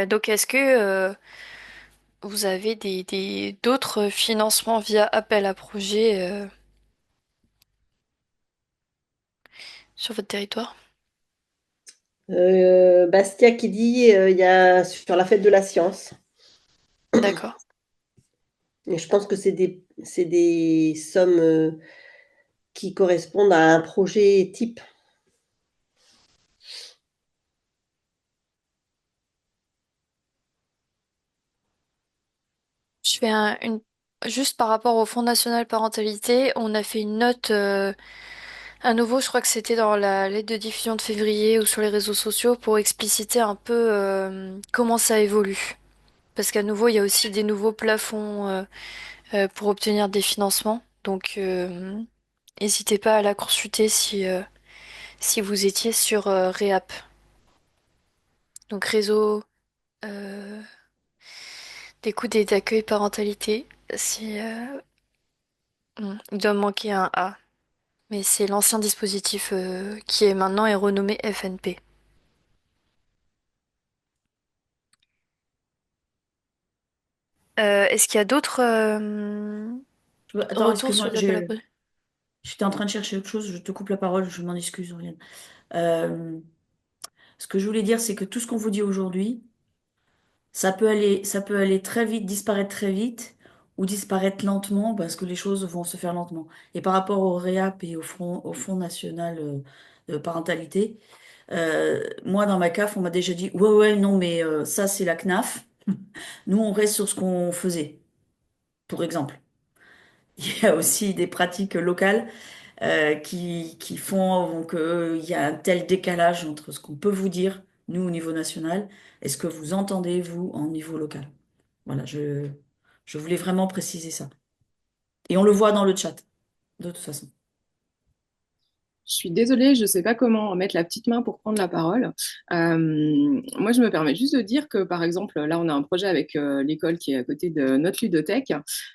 S2: Donc, est-ce que vous avez d'autres financements via appel à projet sur votre territoire?
S1: Bastia qui dit il y a sur la fête de la science.
S2: D'accord.
S1: Et je pense que c'est des sommes qui correspondent à un projet type.
S2: Je fais juste par rapport au Fonds national parentalité, on a fait une note à nouveau, je crois que c'était dans la lettre de diffusion de février ou sur les réseaux sociaux pour expliciter un peu comment ça évolue. Parce qu'à nouveau, il y a aussi des nouveaux plafonds pour obtenir des financements. Donc, n'hésitez pas à la consulter si vous étiez sur REAP. Donc, réseau euh, d'écoute et d'accueil parentalité. Il doit me manquer un A. Mais c'est l'ancien dispositif qui est maintenant est renommé FNP. Est-ce qu'il y a d'autres
S8: Attends,
S2: retours
S8: excuse-moi,
S2: sur les appels à projets?
S8: j'étais en train de chercher autre chose, je te coupe la parole, je m'en excuse, Oriane. Euh, Ce que je voulais dire, c'est que tout ce qu'on vous dit aujourd'hui, ça peut aller très vite, disparaître très vite, ou disparaître lentement, parce que les choses vont se faire lentement. Et par rapport au REAP et au Fonds national de parentalité, moi, dans ma CAF, on m'a déjà dit, ouais, ouais, non, mais ça, c'est la CNAF. Nous, on reste sur ce qu'on faisait, pour exemple. Il y a aussi des pratiques locales qui font qu'il y a un tel décalage entre ce qu'on peut vous dire, nous, au niveau national, et ce que vous entendez, vous, en niveau local. Voilà, je voulais vraiment préciser ça. Et on le voit dans le chat, de toute façon.
S5: Je suis désolée, je ne sais pas comment mettre la petite main pour prendre la parole. Moi, je me permets juste de dire que, par exemple, là, on a un projet avec l'école qui est à côté de notre ludothèque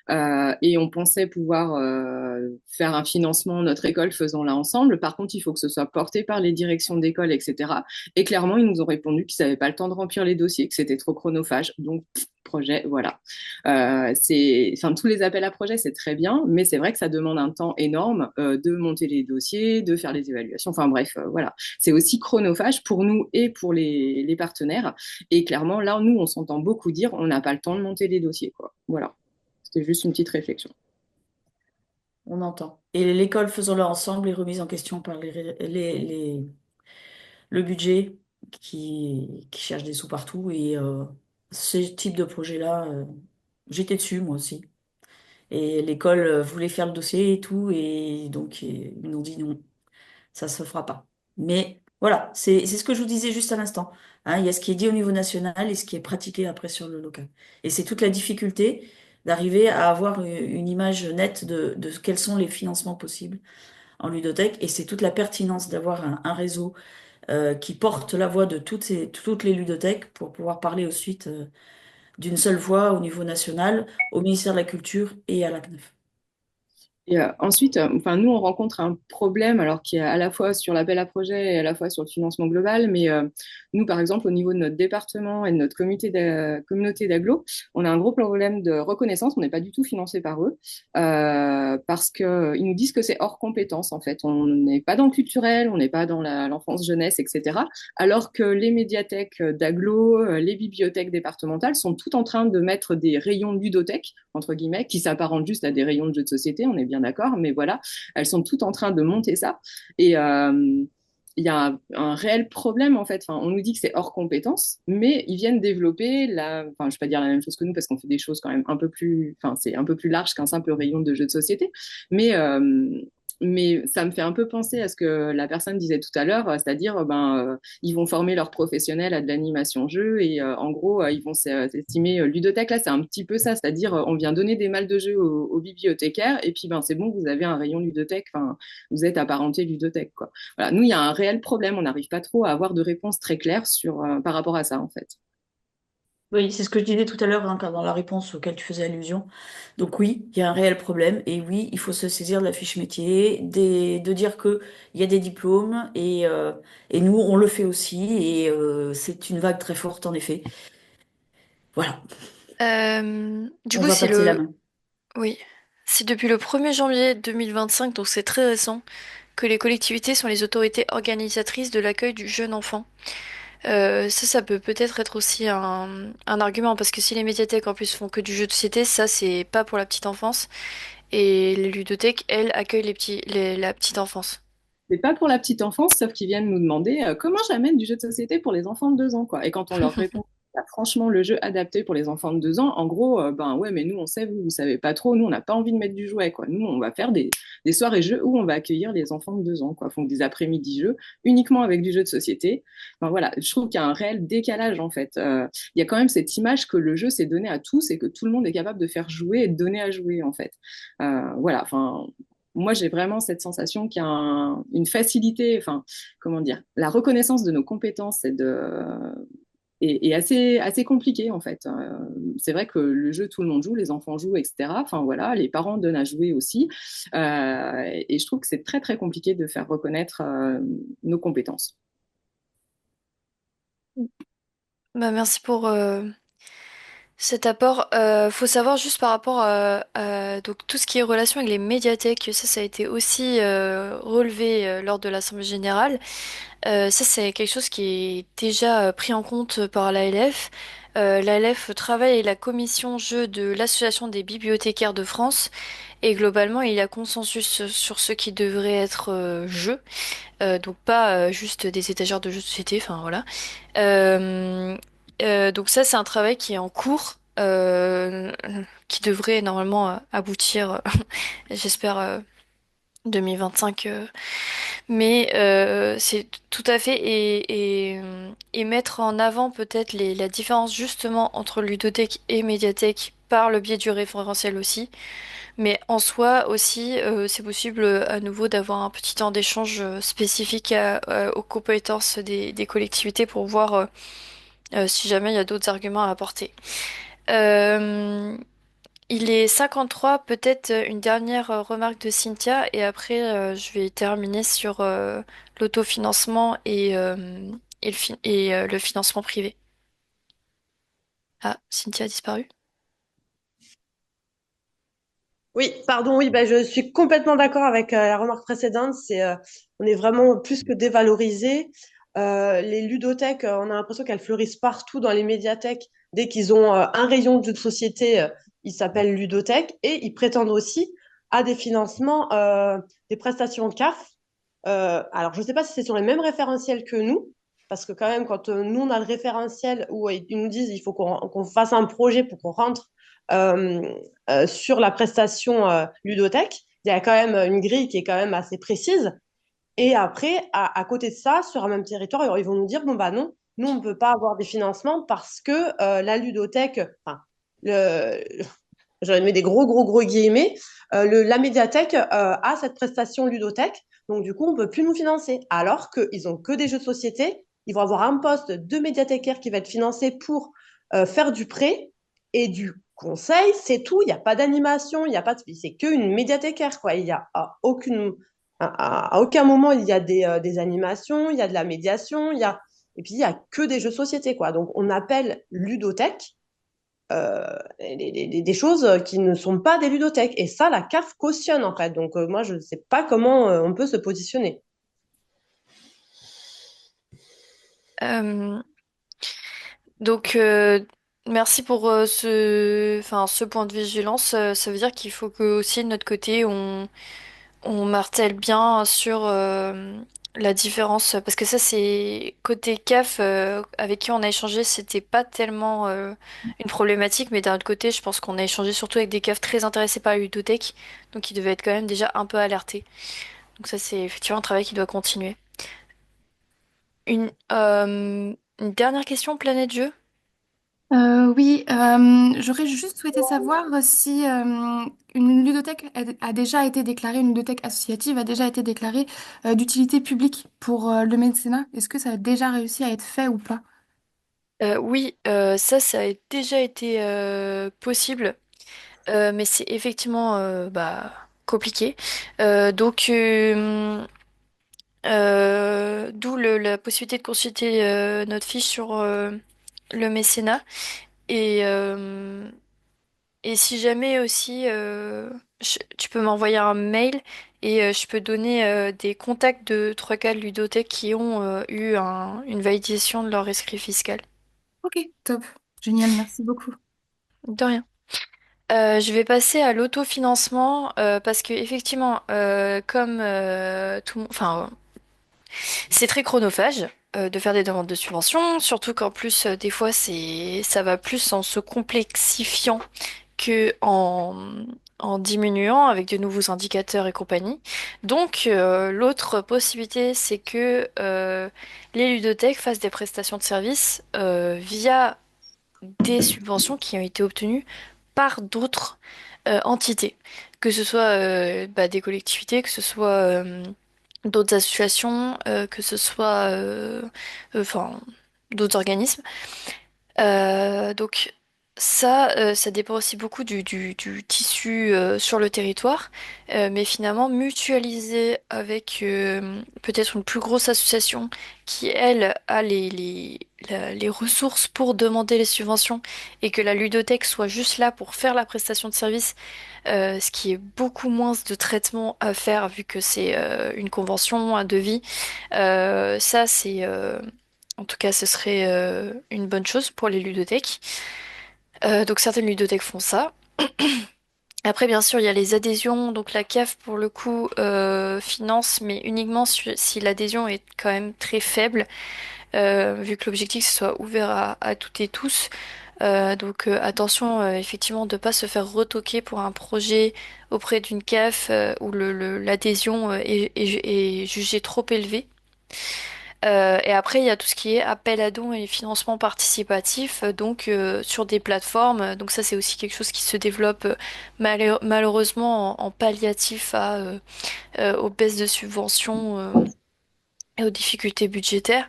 S5: et on pensait pouvoir faire un financement, notre école faisant-la ensemble. Par contre, il faut que ce soit porté par les directions d'école, etc. Et clairement, ils nous ont répondu qu'ils n'avaient pas le temps de remplir les dossiers, que c'était trop chronophage. Donc, projet, voilà. Enfin, tous les appels à projets, c'est très bien, mais c'est vrai que ça demande un temps énorme de monter les dossiers, de faire les évaluations. Enfin bref, voilà. C'est aussi chronophage pour nous et pour les partenaires. Et clairement, là, nous, on s'entend beaucoup dire, on n'a pas le temps de monter les dossiers, quoi. Voilà. C'était juste une petite réflexion.
S8: On entend. Et l'école faisant-le ensemble est remise en question par le budget qui cherche des sous partout. Et ce type de projet-là, j'étais dessus, moi aussi. Et l'école voulait faire le dossier et tout, et donc ils nous ont dit non, ça se fera pas. Mais voilà, c'est ce que je vous disais juste à l'instant. Hein, il y a ce qui est dit au niveau national et ce qui est pratiqué après sur le local. Et c'est toute la difficulté d'arriver à avoir une image nette de quels sont les financements possibles en ludothèque. Et c'est toute la pertinence d'avoir un réseau qui porte la voix de toutes les ludothèques pour pouvoir parler ensuite d'une seule voix au niveau national, au ministère de la Culture et à la CNAF.
S5: Et ensuite, enfin, nous, on rencontre un problème, alors qui est à la fois sur l'appel à projet et à la fois sur le financement global. Mais nous, par exemple, au niveau de notre département et de notre communauté d'agglo, on a un gros problème de reconnaissance. On n'est pas du tout financé par eux parce qu'ils nous disent que c'est hors compétence, en fait. On n'est pas dans le culturel, on n'est pas dans l'enfance, jeunesse, etc. Alors que les médiathèques d'agglo, les bibliothèques départementales sont toutes en train de mettre des rayons ludothèques, entre guillemets, qui s'apparentent juste à des rayons de jeux de société, on est bien d'accord, mais voilà, elles sont toutes en train de monter ça. Et il y a un réel problème en fait. Enfin, on nous dit que c'est hors compétence, mais ils viennent développer enfin, je vais pas dire la même chose que nous parce qu'on fait des choses quand même un peu plus, enfin, c'est un peu plus large qu'un simple rayon de jeux de société, mais mais ça me fait un peu penser à ce que la personne disait tout à l'heure, c'est-à-dire ils vont former leurs professionnels à de l'animation jeu et en gros ils vont s'estimer ludothèque. Là, c'est un petit peu ça, c'est-à-dire on vient donner des malles de jeu aux bibliothécaires et puis c'est bon, vous avez un rayon ludothèque, enfin vous êtes apparenté ludothèque quoi. Voilà, nous il y a un réel problème, on n'arrive pas trop à avoir de réponse très claire par rapport à ça en fait.
S8: Oui, c'est ce que je disais tout à l'heure hein, dans la réponse auquel tu faisais allusion. Donc oui, il y a un réel problème et oui, il faut se saisir de la fiche métier, de dire que il y a des diplômes et nous on le fait aussi et c'est une vague très forte en effet. Voilà,
S2: Du
S8: on
S2: coup,
S8: va
S2: c'est
S8: passer la
S2: le...
S8: main.
S2: Oui. C'est depuis le 1er janvier 2025, donc c'est très récent, que les collectivités sont les autorités organisatrices de l'accueil du jeune enfant. Ça peut peut-être être aussi un argument, parce que si les médiathèques en plus font que du jeu de société, ça c'est pas pour la petite enfance. Et les ludothèques, elles, accueillent la petite enfance.
S5: C'est pas pour la petite enfance, sauf qu'ils viennent nous demander comment j'amène du jeu de société pour les enfants de 2 ans, quoi. Et quand on leur répond, bah, franchement, le jeu adapté pour les enfants de 2 ans, en gros, ben ouais, mais nous, on sait, vous savez pas trop, nous, on n'a pas envie de mettre du jouet, quoi. Nous, on va faire des soirées jeux où on va accueillir les enfants de 2 ans, quoi. Font des après-midi jeux uniquement avec du jeu de société. Enfin, voilà, je trouve qu'il y a un réel décalage, en fait. Il y a quand même cette image que le jeu, c'est donné à tous et que tout le monde est capable de faire jouer et de donner à jouer, en fait. Voilà, enfin, moi, j'ai vraiment cette sensation qu'il y a une facilité, enfin, comment dire, la reconnaissance de nos compétences est assez compliquée, en fait. C'est vrai que le jeu, tout le monde joue, les enfants jouent, etc. Enfin, voilà, les parents donnent à jouer aussi. Et je trouve que c'est très, très compliqué de faire reconnaître nos compétences.
S2: Bah, merci pour cet apport. Faut savoir juste par rapport donc tout ce qui est relation avec les médiathèques, ça a été aussi relevé lors de l'Assemblée générale. Ça, c'est quelque chose qui est déjà pris en compte par l'ALF. L'ALF travaille avec la commission jeux de l'Association des bibliothécaires de France et globalement, il y a consensus sur ce qui devrait être jeu. Donc pas juste des étagères de jeux de société, enfin voilà. Euh, donc ça, c'est un travail qui est en cours, qui devrait normalement aboutir, j'espère, 2025. Mais c'est tout à fait et mettre en avant peut-être la différence justement entre ludothèque et médiathèque par le biais du référentiel aussi. Mais en soi aussi, c'est possible à nouveau d'avoir un petit temps d'échange spécifique aux compétences des collectivités pour voir si jamais il y a d'autres arguments à apporter. Euh, il est 53, peut-être une dernière remarque de Cynthia, et après je vais terminer sur l'autofinancement et le financement privé. Ah, Cynthia a disparu.
S6: Oui, pardon, oui, bah, je suis complètement d'accord avec la remarque précédente. On est vraiment plus que dévalorisé. Les ludothèques, on a l'impression qu'elles fleurissent partout dans les médiathèques. Dès qu'ils ont un rayon de jeux de société, ils s'appellent ludothèques et ils prétendent aussi à des financements, des prestations CAF. Alors, je ne sais pas si c'est sur les mêmes référentiels que nous, parce que quand même, quand nous, on a le référentiel où ils nous disent il faut qu'on fasse un projet pour qu'on rentre euh, sur la prestation ludothèque, il y a quand même une grille qui est quand même assez précise. Et après, à côté de ça, sur un même territoire, ils vont nous dire, bon, bah non, nous, on ne peut pas avoir des financements parce que la ludothèque, enfin, le, j'en mets des gros, gros, gros guillemets, la médiathèque a cette prestation ludothèque, donc du coup, on ne peut plus nous financer. Alors qu'ils n'ont que des jeux de société, ils vont avoir un poste de médiathécaire qui va être financé pour faire du prêt, Et du conseil, c'est tout. Il n'y a pas d'animation, il y a pas de... c'est qu'une médiathécaire, quoi. Il y a à aucun moment il y a des animations, il y a de la médiation, et puis il y a que des jeux de société, quoi. Donc on appelle ludothèque des choses qui ne sont pas des ludothèques. Et ça, la CAF cautionne, en fait. Donc moi, je ne sais pas comment on peut se positionner.
S2: Euh, donc, merci pour ce point de vigilance. Ça veut dire qu'il faut que aussi de notre côté, on martèle bien sur la différence, parce que ça, c'est côté CAF avec qui on a échangé, c'était pas tellement une problématique, mais d'un autre côté, je pense qu'on a échangé surtout avec des CAF très intéressés par la ludothèque, donc ils devaient être quand même déjà un peu alertés. Donc ça, c'est effectivement un travail qui doit continuer. Une dernière question, Planète Jeu?
S3: Oui, j'aurais juste souhaité savoir si une ludothèque a déjà été déclarée, une ludothèque associative a déjà été déclarée d'utilité publique pour le mécénat. Est-ce que ça a déjà réussi à être fait ou pas?
S2: Oui, ça a déjà été possible. Mais c'est effectivement compliqué. Donc, d'où la possibilité de consulter notre fiche sur le mécénat. Et, euh, et si jamais aussi, tu peux m'envoyer un mail et je peux donner des contacts de 3-4 ludothèques qui ont eu une validation de leur rescrit fiscal.
S3: Ok, top. Génial, merci beaucoup.
S2: De rien. Je vais passer à l'autofinancement parce que effectivement, comme enfin, c'est très chronophage de faire des demandes de subventions, surtout qu'en plus des fois ça va plus en se complexifiant que en diminuant avec de nouveaux indicateurs et compagnie. Donc l'autre possibilité, c'est que les ludothèques fassent des prestations de services via des subventions qui ont été obtenues par d'autres entités, que ce soit des collectivités, que ce soit d'autres associations, que ce soit enfin d'autres organismes. Donc ça dépend aussi beaucoup du tissu sur le territoire, mais finalement mutualiser avec peut-être une plus grosse association qui, elle, a les ressources pour demander les subventions et que la ludothèque soit juste là pour faire la prestation de service, ce qui est beaucoup moins de traitement à faire vu que c'est une convention, un devis. Ça, en tout cas, ce serait une bonne chose pour les ludothèques. Donc certaines ludothèques font ça. Après, bien sûr, il y a les adhésions. Donc la CAF, pour le coup, finance, mais uniquement si l'adhésion est quand même très faible, vu que l'objectif, ce soit ouvert à toutes et tous. Donc attention, effectivement, de ne pas se faire retoquer pour un projet auprès d'une CAF où l'adhésion est jugée trop élevée. Et après, il y a tout ce qui est appel à dons et financement participatif, donc sur des plateformes. Donc ça, c'est aussi quelque chose qui se développe malheureusement en palliatif aux baisses de subventions et aux difficultés budgétaires.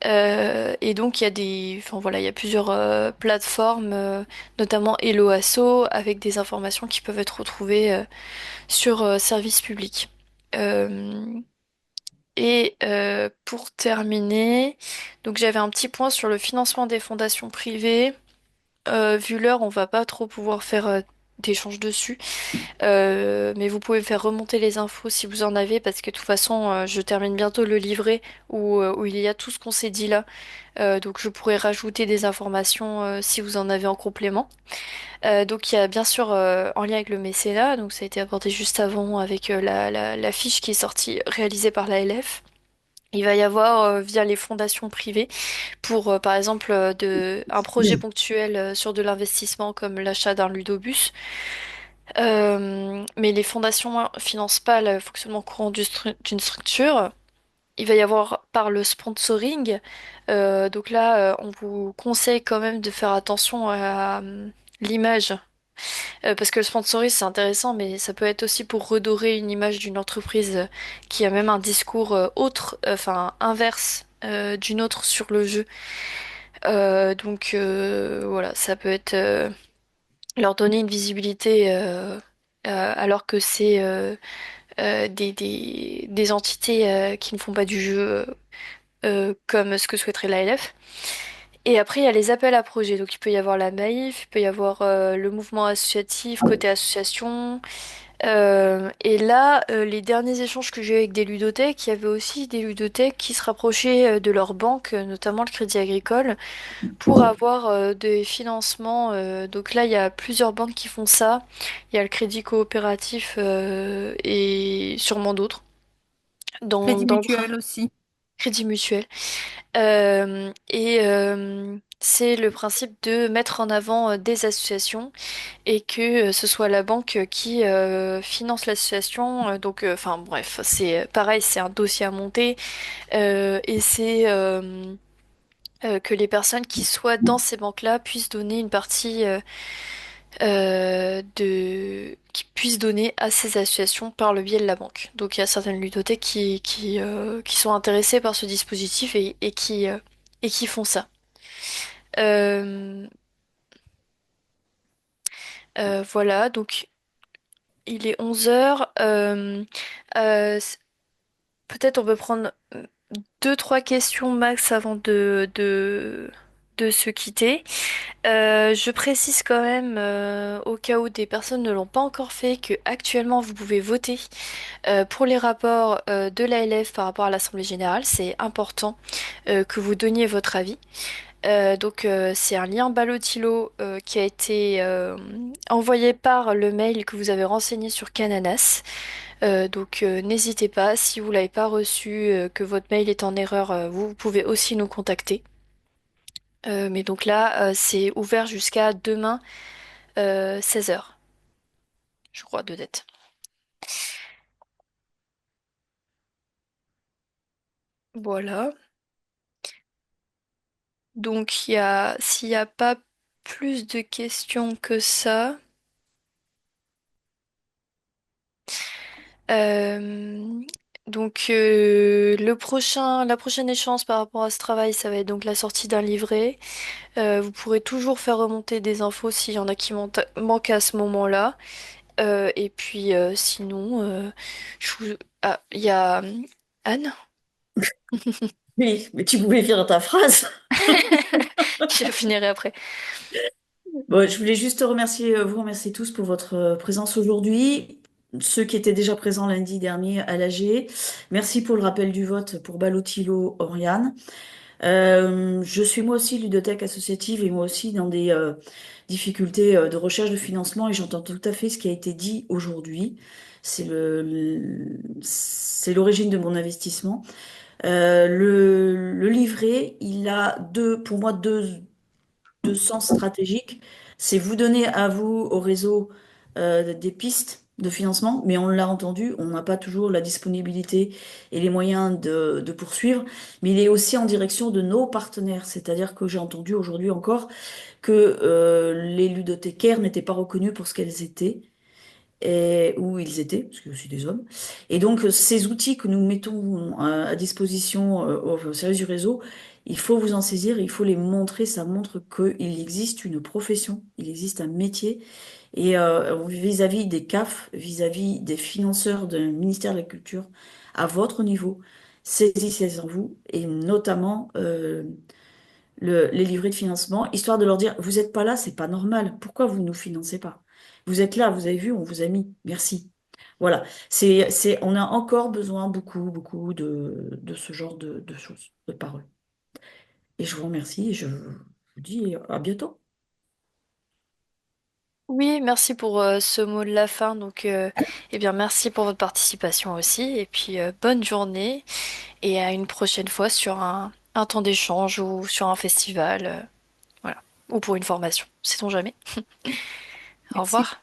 S2: Et donc il y a enfin voilà, il y a plusieurs plateformes, notamment Hello Asso, avec des informations qui peuvent être retrouvées sur Service Public. Euh, pour terminer, donc j'avais un petit point sur le financement des fondations privées. Vu l'heure, on va pas trop pouvoir faire d'échanges dessus. Mais vous pouvez faire remonter les infos si vous en avez, parce que de toute façon, je termine bientôt le livret où il y a tout ce qu'on s'est dit là. Donc je pourrais rajouter des informations si vous en avez en complément. Donc il y a bien sûr en lien avec le mécénat, donc ça a été abordé juste avant avec la fiche qui est sortie réalisée par l'ALF. Il va y avoir via les fondations privées pour par exemple un projet ponctuel sur de l'investissement comme l'achat d'un ludobus. Mais les fondations financent pas le fonctionnement courant d'une structure. Il va y avoir par le sponsoring. Donc là, on vous conseille quand même de faire attention à l'image. Parce que le sponsoring, c'est intéressant, mais ça peut être aussi pour redorer une image d'une entreprise qui a même un discours autre, enfin inverse d'une autre sur le jeu. Donc voilà, ça peut être leur donner une visibilité alors que c'est des entités qui ne font pas du jeu comme ce que souhaiterait l'ALF. Et après, il y a les appels à projets. Donc, il peut y avoir la Maïf, il peut y avoir le mouvement associatif côté association. Et là, les derniers échanges que j'ai eu avec des ludothèques, il y avait aussi des ludothèques qui se rapprochaient de leurs banques, notamment le Crédit Agricole, pour avoir des financements. Donc là, il y a plusieurs banques qui font ça. Il y a le Crédit Coopératif et sûrement d'autres.
S7: Crédit
S2: Dans le
S7: Mutuel aussi.
S2: Crédit Mutuel. C'est le principe de mettre en avant des associations et que ce soit la banque qui finance l'association. Enfin bref, c'est pareil, c'est un dossier à monter et c'est que les personnes qui soient dans ces banques-là puissent donner une partie qui puissent donner à ces associations par le biais de la banque. Donc il y a certaines ludothèques qui sont intéressées par ce dispositif et qui font ça. Euh, voilà, donc il est 11 heures. Peut-être on peut prendre deux, trois questions max avant de se quitter. Je précise quand même, au cas où des personnes ne l'ont pas encore fait, que actuellement vous pouvez voter pour les rapports de l'ALF par rapport à l'Assemblée générale. C'est important que vous donniez votre avis. C'est un lien Ballotilo qui a été envoyé par le mail que vous avez renseigné sur Cananas. N'hésitez pas, si vous l'avez pas reçu, que votre mail est en erreur, vous pouvez aussi nous contacter. Mais donc là, c'est ouvert jusqu'à demain 16 heures, je crois, de date. Voilà. Donc s'il n'y a pas plus de questions que ça, euh, la prochaine échéance par rapport à ce travail, ça va être donc la sortie d'un livret. Vous pourrez toujours faire remonter des infos s'il y en a qui manquent à ce moment-là. Sinon, il y a Anne
S8: Oui, mais tu pouvais faire ta phrase.
S2: qui va finir après.
S8: Bon, je voulais juste vous remercier tous pour votre présence aujourd'hui. Ceux qui étaient déjà présents lundi dernier à l'AG. Merci pour le rappel du vote pour Balotilo Oriane. Je suis moi aussi ludothèque associative et moi aussi dans des difficultés de recherche de financement et j'entends tout à fait ce qui a été dit aujourd'hui. C'est l'origine de mon investissement. Le livret, il a pour moi deux sens stratégiques. C'est vous donner à vous, au réseau, des pistes de financement, mais on l'a entendu, on n'a pas toujours la disponibilité et les moyens de poursuivre, mais il est aussi en direction de nos partenaires, c'est-à-dire que j'ai entendu aujourd'hui encore que les ludothécaires n'étaient pas reconnus pour ce qu'elles étaient et où ils étaient, parce qu'il y a aussi des hommes. Et donc, ces outils que nous mettons à disposition au service du réseau, il faut vous en saisir, il faut les montrer. Ça montre qu'il existe une profession, il existe un métier. Et vis-à-vis des CAF, vis-à-vis des financeurs du ministère de la Culture, à votre niveau, saisissez-en vous, et notamment les livrets de financement, histoire de leur dire, vous n'êtes pas là, c'est pas normal. Pourquoi vous ne nous financez pas? Vous êtes là, vous avez vu, on vous a mis. Merci. Voilà. On a encore besoin beaucoup de ce genre de choses, de paroles. Et je vous remercie et je vous dis à bientôt.
S2: Oui, merci pour ce mot de la fin. Eh bien, merci pour votre participation aussi. Et puis, bonne journée et à une prochaine fois sur un temps d'échange ou sur un festival, voilà, ou pour une formation. Sait-on jamais. Au
S8: Merci.
S2: revoir.